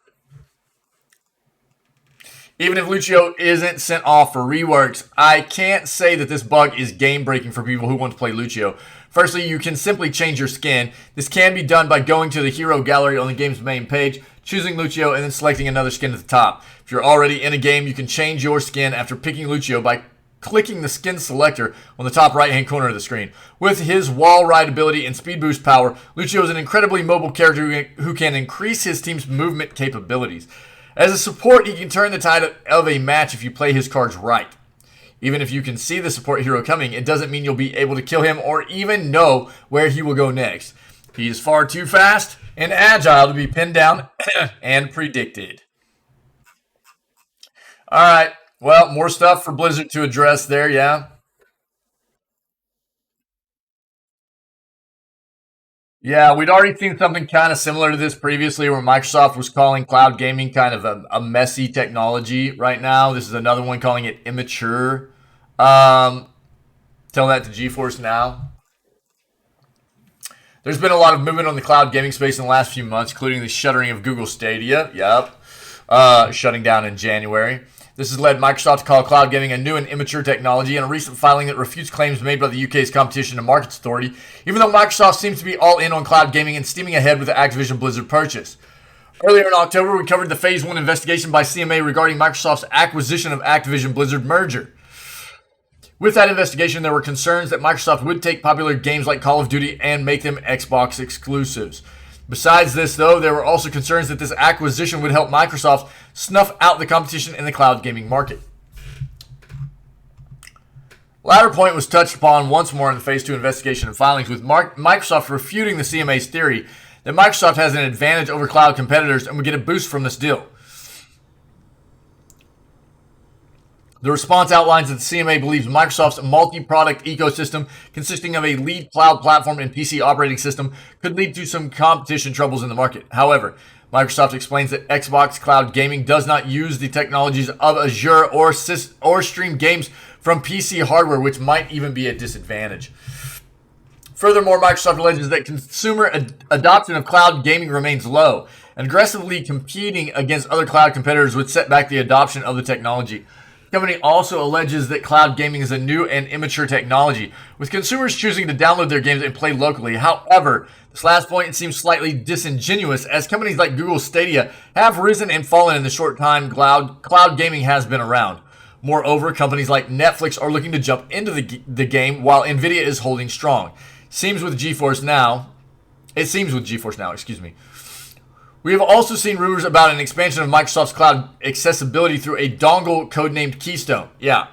Even if Lucio isn't sent off for reworks, I can't say that this bug is game-breaking for people who want to play Lucio. Firstly, you can simply change your skin. This can be done by going to the hero gallery on the game's main page, choosing Lucio, and then selecting another skin at the top. If you're already in a game, you can change your skin after picking Lucio by clicking the skin selector on the top right-hand corner of the screen. With his wall ride ability and speed boost power, Lucio is an incredibly mobile character who can increase his team's movement capabilities. As a support, he can turn the tide of a match if you play his cards right. Even if you can see the support hero coming, it doesn't mean you'll be able to kill him or even know where he will go next. He is far too fast and agile to be pinned down and predicted. All right. Well, more stuff for Blizzard to address there, yeah. Yeah, we'd already seen something kind of similar to this previously where Microsoft was calling cloud gaming kind of a messy technology right now. This is another one calling it immature. Tell that to GeForce Now. There's been a lot of movement on the cloud gaming space in the last few months, including the shuttering of Google Stadia. Yep. Shutting down in January. This has led Microsoft to call cloud gaming a new and immature technology in a recent filing that refutes claims made by the UK's Competition and Markets Authority, even though Microsoft seems to be all in on cloud gaming and steaming ahead with the Activision Blizzard purchase. Earlier in October, we covered the Phase 1 investigation by CMA regarding Microsoft's acquisition of Activision Blizzard merger. With that investigation, there were concerns that Microsoft would take popular games like Call of Duty and make them Xbox exclusives. Besides this, though, there were also concerns that this acquisition would help Microsoft snuff out the competition in the cloud gaming market. Latter point was touched upon once more in the Phase 2 investigation and filings, with Microsoft refuting the CMA's theory that Microsoft has an advantage over cloud competitors and would get a boost from this deal. The response outlines that the CMA believes Microsoft's multi-product ecosystem, consisting of a lead cloud platform and PC operating system, could lead to some competition troubles in the market. However, Microsoft explains that Xbox Cloud Gaming does not use the technologies of Azure or stream games from PC hardware, which might even be a disadvantage. Furthermore, Microsoft alleges that consumer adoption of cloud gaming remains low, and aggressively competing against other cloud competitors would set back the adoption of the technology. The company also alleges that cloud gaming is a new and immature technology, with consumers choosing to download their games and play locally. However, this last point seems slightly disingenuous, as companies like Google Stadia have risen and fallen in the short time cloud gaming has been around. Moreover, companies like Netflix are looking to jump into the game, while Nvidia is holding strong. It seems with GeForce Now, We have also seen rumors about an expansion of Microsoft's cloud accessibility through a dongle codenamed Keystone. Yeah.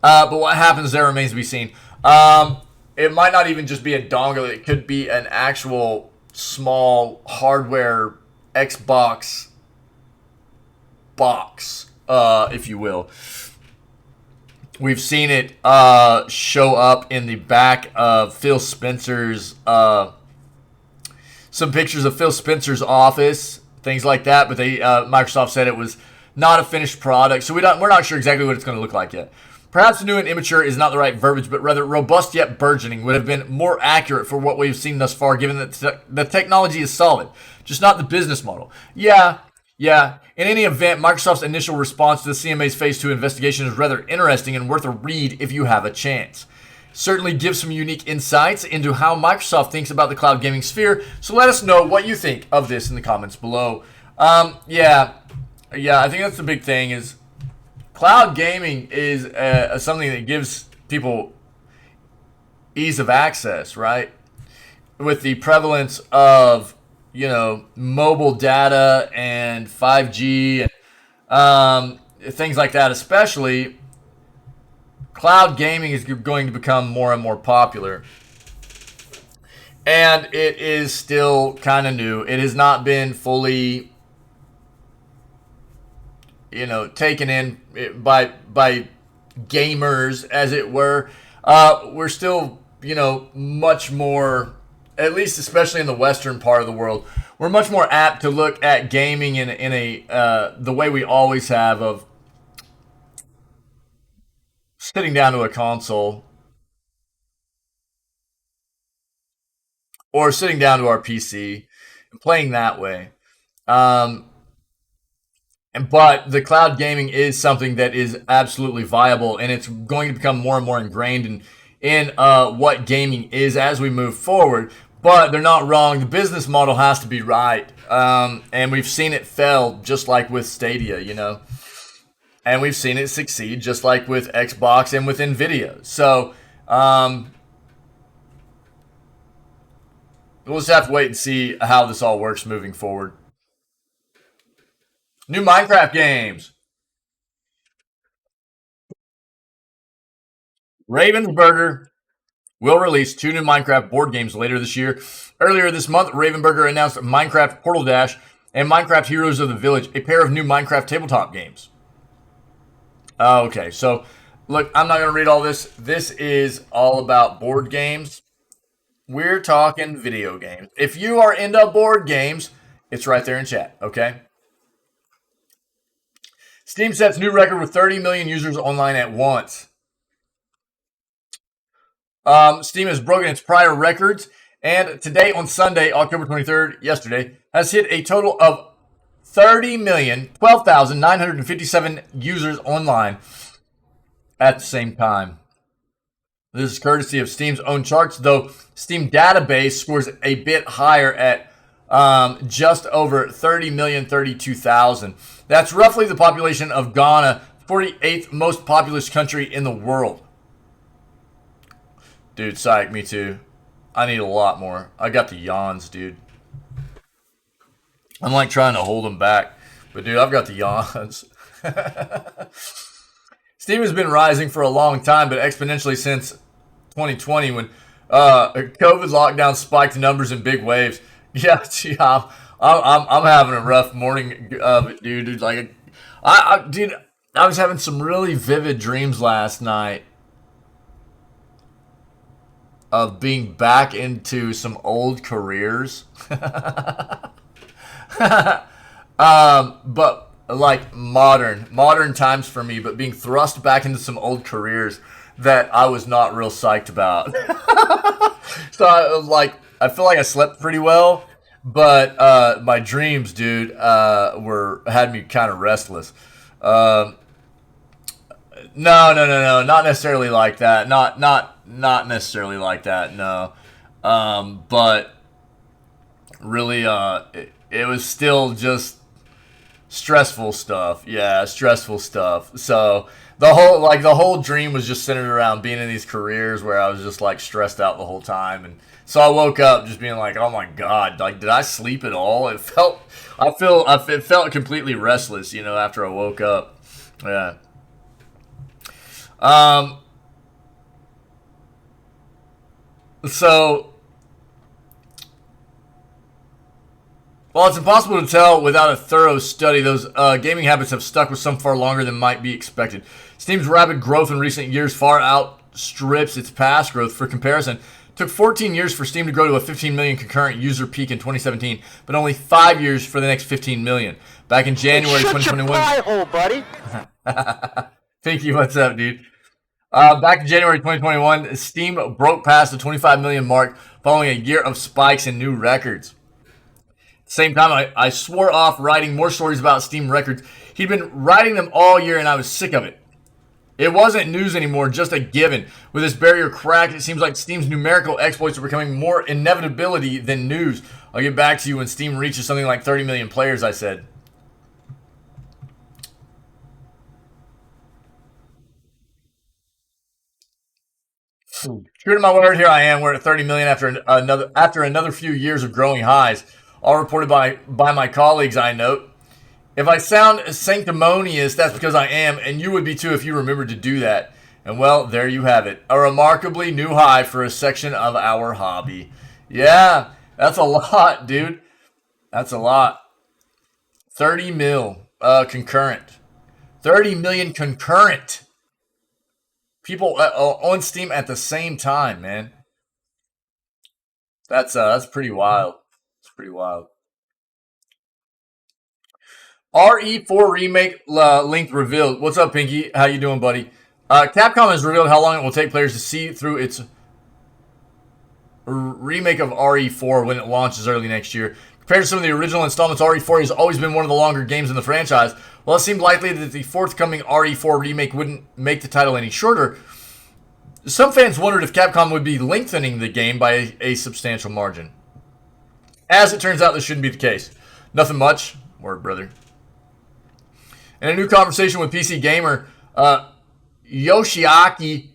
But what happens there remains to be seen. It might not even just be a dongle. It could be an actual small hardware Xbox box, if you will. We've seen it show up in the back of Phil Spencer's some pictures of Phil Spencer's office, things like that. But Microsoft said it was not a finished product, so we're not sure exactly what it's going to look like yet. Perhaps new and immature is not the right verbiage, but rather robust yet burgeoning would have been more accurate for what we've seen thus far, given that the technology is solid, just not the business model. Yeah. In any event, Microsoft's initial response to the CMA's Phase 2 investigation is rather interesting and worth a read if you have a chance. Certainly gives some unique insights into how Microsoft thinks about the cloud gaming sphere, so let us know what you think of this in the comments below. Yeah, I think that's the big thing is cloud gaming is something that gives people ease of access, right? With the prevalence of, mobile data and 5G and things like that, especially, cloud gaming is going to become more and more popular. And it is still kind of new. It has not been fully, taken in by gamers, as it were. We're still, much more, at least especially in the Western part of the world, we're much more apt to look at gaming in the way we always have of sitting down to a console or sitting down to our PC and playing that way. But the cloud gaming is something that is absolutely viable, and it's going to become more and more ingrained in what gaming is as we move forward. But they're not wrong. The business model has to be right. And we've seen it fail just like with Stadia, And we've seen it succeed just like with Xbox and with Nvidia. So we'll just have to wait and see how this all works moving forward. New Minecraft games. Ravensburger will release 2 new Minecraft board games later this year. Earlier this month, Ravensburger announced Minecraft Portal Dash and Minecraft Heroes of the Village, a pair of new Minecraft tabletop games. Okay, so look, I'm not going to read all this. This is all about board games. We're talking video games. If you are into board games, it's right there in chat, okay? Steam sets new record with 30 million users online at once. Steam has broken its prior records, and today on Sunday, October 23rd, yesterday, has hit a total of 30,012,957 users online at the same time. This is courtesy of Steam's own charts, though Steam database scores a bit higher at just over 30,032,000. That's roughly the population of Ghana, 48th most populous country in the world. Dude, psych, me too. I need a lot more. I got the yawns, dude. I'm like trying to hold them back. But dude, I've got the yawns. Steam has been rising for a long time, but exponentially since 2020 when COVID lockdown spiked numbers in big waves. Yeah, I'm having a rough morning of it, dude. Like, I was having some really vivid dreams last night of being back into some old careers. But like modern times for me, but being thrust back into some old careers that I was not real psyched about. So I feel like I slept pretty well, but my dreams, dude, had me kind of restless. No, not necessarily like that. Not necessarily like that. No, but really, it was still just stressful stuff. Yeah, stressful stuff. So the whole dream was just centered around being in these careers where I was just like stressed out the whole time, and so I woke up just being like, oh my god, like did I sleep at all? It felt completely restless, after I woke up. Yeah. So, while it's impossible to tell without a thorough study, those gaming habits have stuck with some far longer than might be expected. Steam's rapid growth in recent years far outstrips its past growth. For comparison, it took 14 years for Steam to grow to a 15 million concurrent user peak in 2017, but only 5 years for the next 15 million. Back in January 2021.
Shut your pie hole, buddy.
Pinky, what's up, dude? Back in January 2021, Steam broke past the 25 million mark following a year of spikes and new records. At the same time, I swore off writing more stories about Steam records. He'd been writing them all year, and I was sick of it. It wasn't news anymore, just a given. With this barrier cracked, it seems like Steam's numerical exploits are becoming more inevitability than news. I'll get back to you when Steam reaches something like 30 million players, I said. True to my word, here I am. We're at 30 million after another few years of growing highs, all reported by my colleagues, I note. If I sound sanctimonious, that's because I am, and you would be too if you remembered to do that. And well, there you have it. A remarkably new high for a section of our hobby. Yeah, that's a lot, dude. That's a lot. 30 mil concurrent. 30 million concurrent. People on Steam at the same time, man. That's pretty wild. It's pretty wild. RE4 remake link revealed. What's up, Pinky? How you doing, buddy? Capcom has revealed how long it will take players to see through its remake of RE4 when it launches early next year. Compared to some of the original installments, RE4 has always been one of the longer games in the franchise. While it seemed likely that the forthcoming RE4 remake wouldn't make the title any shorter, some fans wondered if Capcom would be lengthening the game by a substantial margin. As it turns out, this shouldn't be the case. Nothing much. Word, brother. In a new conversation with PC Gamer, Yoshiaki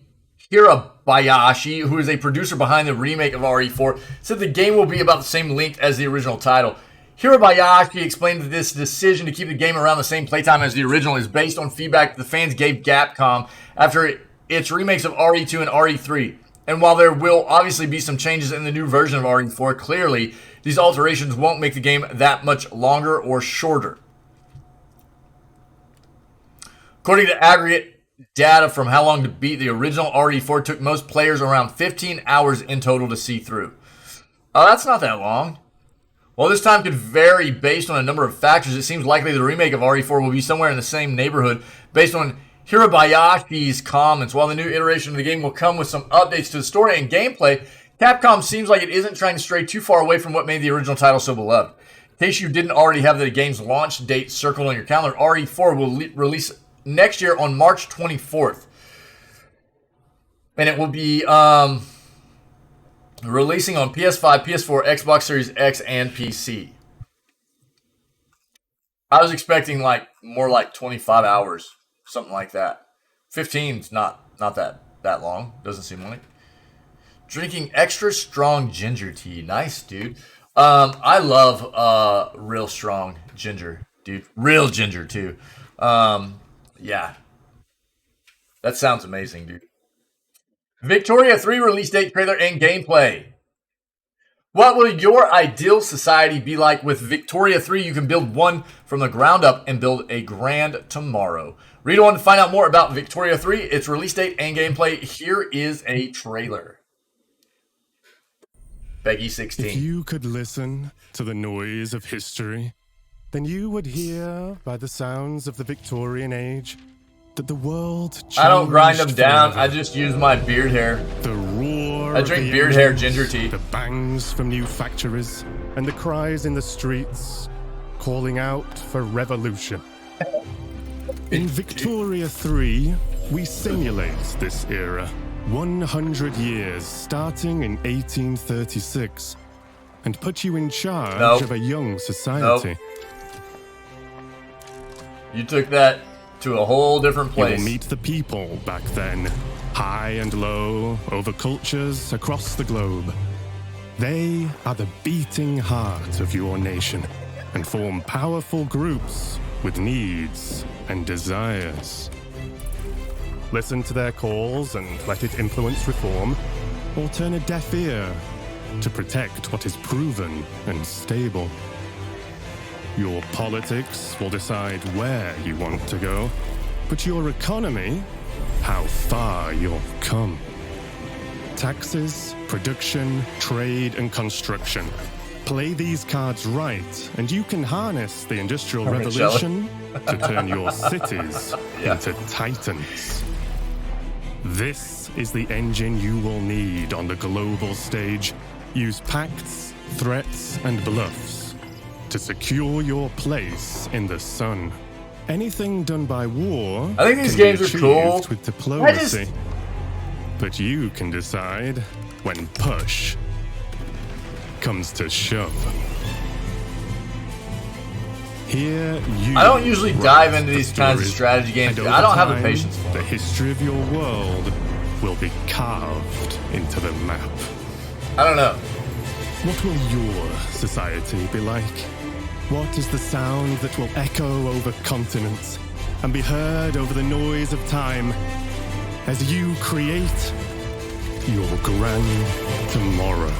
Hirabayashi, who is a producer behind the remake of RE4, said the game will be about the same length as the original title. Hirabayashi explained that this decision to keep the game around the same playtime as the original is based on feedback the fans gave Capcom after its remakes of RE2 and RE3. And while there will obviously be some changes in the new version of RE4, clearly these alterations won't make the game that much longer or shorter. According to aggregate data from How Long to Beat, the original RE4 took most players around 15 hours in total to see through. Oh, that's not that long. While this time could vary based on a number of factors, it seems likely the remake of RE4 will be somewhere in the same neighborhood based on Hirabayashi's comments. While the new iteration of the game will come with some updates to the story and gameplay, Capcom seems like it isn't trying to stray too far away from what made the original title so beloved. In case you didn't already have the game's launch date circled on your calendar, RE4 will release next year on March 24th. And it will be releasing on PS5, PS4, Xbox Series X, and PC. I was expecting like more like 25 hours, something like that. 15's not that long. Doesn't seem like. Drinking extra strong ginger tea. Nice, dude. I love real strong ginger, dude. Real ginger too. Yeah. That sounds amazing, dude. Victoria 3 release date, trailer, and gameplay. What will your ideal society be like with Victoria 3? You can build one from the ground up and build a grand tomorrow. Read on to find out more about Victoria 3, its release date, and gameplay. Here is a trailer. Peggy 16.
If you could listen to the noise of history, then you would hear by the sounds of the Victorian age that the world changed.
I don't grind them down.
forever.
I just use my beard hair.
The roar
I
of
drink
the
beard hair
engines,
ginger tea.
The bangs from new factories, and the cries in the streets calling out for revolution. In Victoria 3, we simulate this era. 100 years, starting in 1836, and put you in charge of a young society.
You took that to a whole different
You
place.
will meet the people back then, high and low, over cultures across the globe. They are the beating heart of your nation and form powerful groups with needs and desires. Listen to their calls and let it influence reform, or turn a deaf ear to protect what is proven and stable. Your politics will decide where you want to go, but your economy, how far you'll come. Taxes, production, trade, and construction. Play these cards right, and you can harness the Industrial Revolution to turn your cities into titans. This is the engine you will need on the global stage. Use pacts, threats, and bluffs to secure your place in the sun. Anything done by war
I think these
can be
games are
achieved
cool.
with diplomacy. But you can decide when push comes to shove. Here you
I don't usually
write
dive into
the
these kinds of
stories,
strategy games.
and
I don't
over
have the
time,
patience for
the
it.
history of your world will be carved into the map.
I don't know.
What will your society be like? What is the sound that will echo over continents and be heard over the noise of time as you create your grand tomorrow?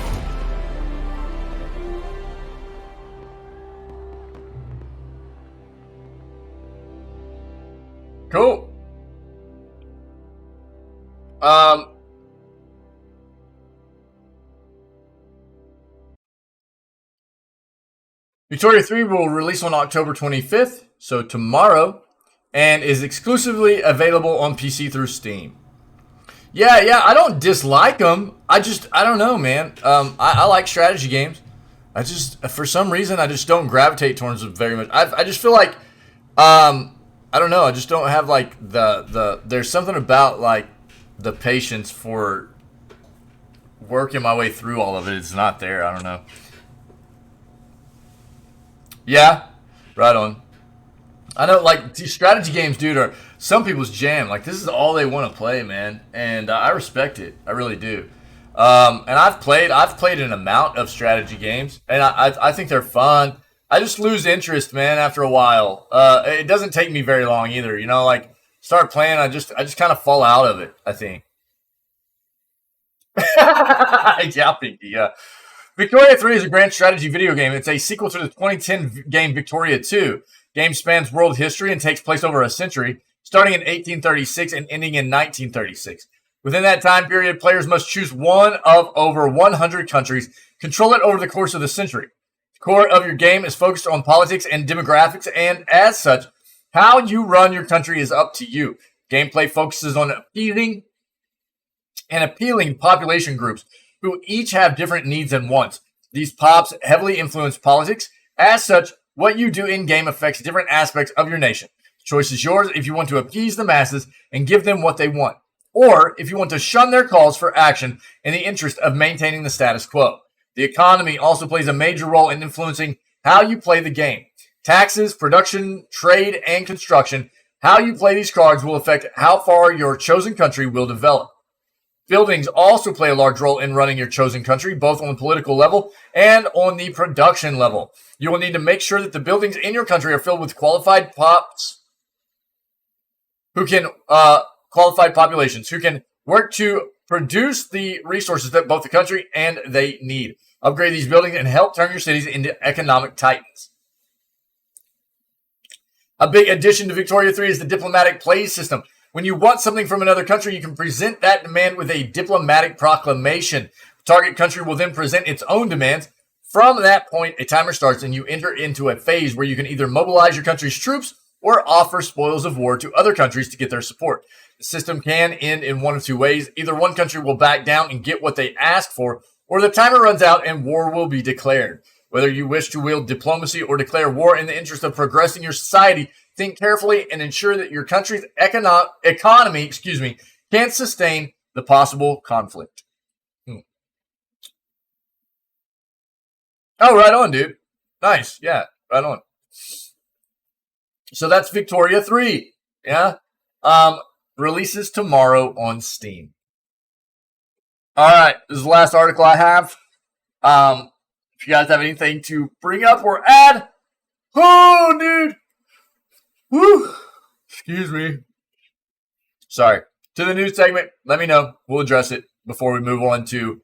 Cool. Victoria 3 will release on October 25th, so tomorrow, and is exclusively available on PC through Steam. Yeah, I don't dislike them. I don't know, man. I like strategy games. For some reason, I just don't gravitate towards them very much. I just feel like, I don't know. I just don't have like there's something about like the patience for working my way through all of it. It's not there. I don't know. Yeah, right on. I know, like, these strategy games, dude, are some people's jam. Like, this is all they want to play, man, and I respect it. I really do. And I've played an amount of strategy games, and I think they're fun. I just lose interest, man, after a while. It doesn't take me very long either, you know. Like, start playing, I just kind of fall out of it, I think. Yeah, Pinky, yeah. Victoria 3 is a grand strategy video game. It's a sequel to the 2010 game Victoria 2. Game spans world history and takes place over a century, starting in 1836 and ending in 1936. Within that time period, players must choose one of over 100 countries control it over the course of the century. The core of your game is focused on politics and demographics, and as such, how you run your country is up to you. Gameplay focuses on appealing population groups who each have different needs and wants. These pops heavily influence politics. As such, what you do in-game affects different aspects of your nation. The choice is yours if you want to appease the masses and give them what they want, or if you want to shun their calls for action in the interest of maintaining the status quo. The economy also plays a major role in influencing how you play the game. Taxes, production, trade, and construction. How you play these cards will affect how far your chosen country will develop. Buildings also play a large role in running your chosen country, both on the political level and on the production level. You will need to make sure that the buildings in your country are filled with qualified populations who can work to produce the resources that both the country and they need. Upgrade these buildings and help turn your cities into economic titans. A big addition to Victoria 3 is the diplomatic play system. When you want something from another country, you can present that demand with a diplomatic proclamation. The target country will then present its own demands. From that point, a timer starts and you enter into a phase where you can either mobilize your country's troops or offer spoils of war to other countries to get their support. The system can end in one of two ways. Either one country will back down and get what they ask for, or the timer runs out and war will be declared. Whether you wish to wield diplomacy or declare war in the interest of progressing your society, think carefully and ensure that your country's economy can sustain the possible conflict. Oh, right on, dude. Nice. Yeah, right on. So that's Victoria 3. Yeah. Releases tomorrow on Steam. All right. This is the last article I have. If you guys have anything to bring up or add. Oh, dude. Woo. Excuse me. Sorry. To the news segment, let me know. We'll address it before we move on to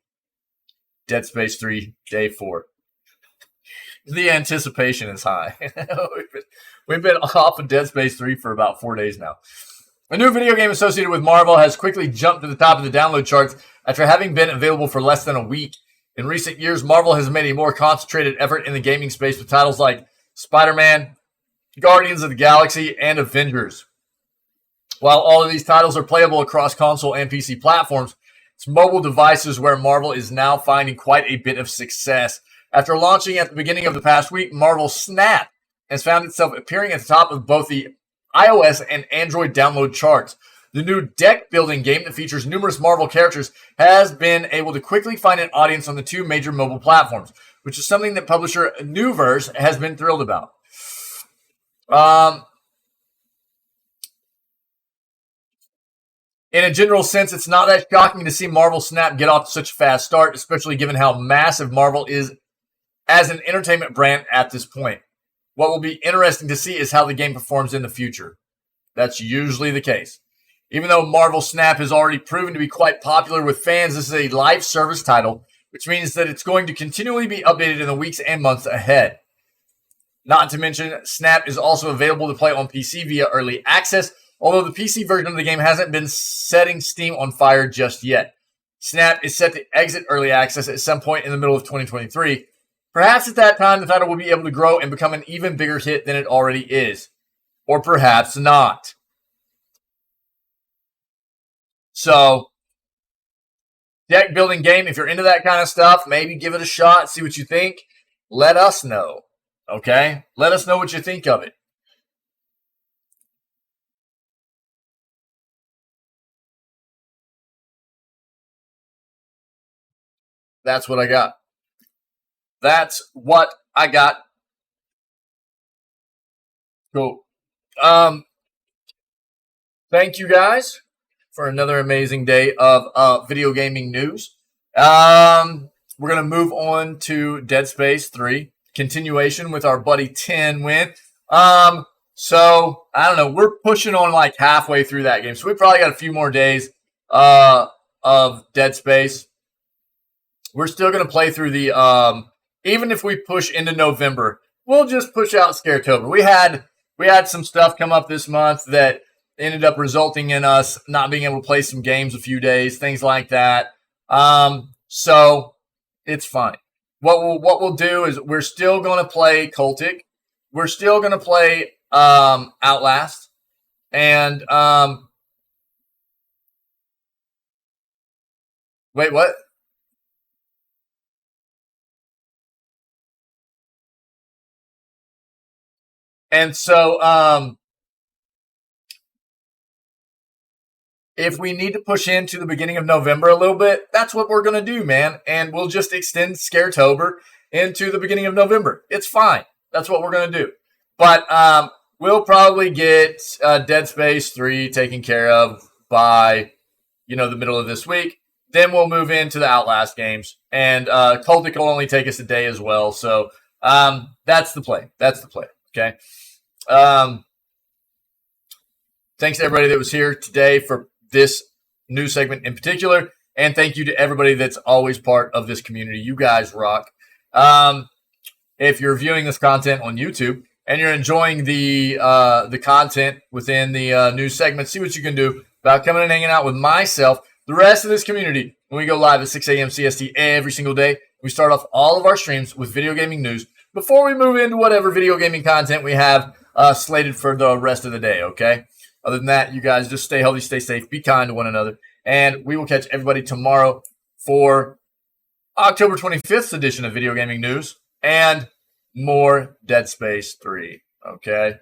Dead Space 3 Day 4. The anticipation is high. We've been off of Dead Space 3 for about 4 days now. A new video game associated with Marvel has quickly jumped to the top of the download charts after having been available for less than a week. In recent years, Marvel has made a more concentrated effort in the gaming space with titles like Spider-Man, Guardians of the Galaxy, and Avengers. While all of these titles are playable across console and PC platforms, it's mobile devices where Marvel is now finding quite a bit of success. After launching at the beginning of the past week, Marvel Snap has found itself appearing at the top of both the iOS and Android download charts. The new deck-building game that features numerous Marvel characters has been able to quickly find an audience on the two major mobile platforms, which is something that publisher Newverse has been thrilled about. In a general sense, it's not that shocking to see Marvel Snap get off to such a fast start, especially given how massive Marvel is as an entertainment brand at this point. What will be interesting to see is how the game performs in the future. That's usually the case. Even though Marvel Snap has already proven to be quite popular with fans, this is a live service title, which means that it's going to continually be updated in the weeks and months ahead. Not to mention, Snap is also available to play on PC via early access, although the PC version of the game hasn't been setting Steam on fire just yet. Snap is set to exit early access at some point in the middle of 2023. Perhaps at that time, the title will be able to grow and become an even bigger hit than it already is. Or perhaps not. So, deck building game, if you're into that kind of stuff, maybe give it a shot, see what you think. Let us know. Okay? Let us know what you think of it. That's what I got. That's what I got. Cool. Thank you guys for another amazing day of video gaming news. We're going to move on to Dead Space 3. Continuation with our buddy 10 win. So, I don't know. We're pushing on like halfway through that game. So, we probably got a few more days of Dead Space. We're still going to play through the, even if we push into November, we'll just push out Scaretober. We had some stuff come up this month that ended up resulting in us not being able to play some games a few days, things like that. So it's fine. what we'll do is we're still going to play Cultic. We're still going to play Outlast. And wait, what? And so if we need to push into the beginning of November a little bit, that's what we're going to do, man. And we'll just extend Scaretober into the beginning of November. It's fine. That's what we're going to do. But we'll probably get Dead Space 3 taken care of by, the middle of this week. Then we'll move into the Outlast games. And Cultic will only take us a day as well. So that's the play. Okay. Thanks to everybody that was here today for this new segment in particular. And thank you to everybody that's always part of this community. You guys rock. If you're viewing this content on YouTube and you're enjoying the content within the news segment, see what you can do about coming and hanging out with myself, the rest of this community, when we go live at 6 a.m. CST every single day. We start off all of our streams with video gaming news before we move into whatever video gaming content we have slated for the rest of the day, okay? Other than that, you guys just stay healthy, stay safe, be kind to one another, and we will catch everybody tomorrow for October 25th edition of Video Gaming News and more Dead Space 3, okay?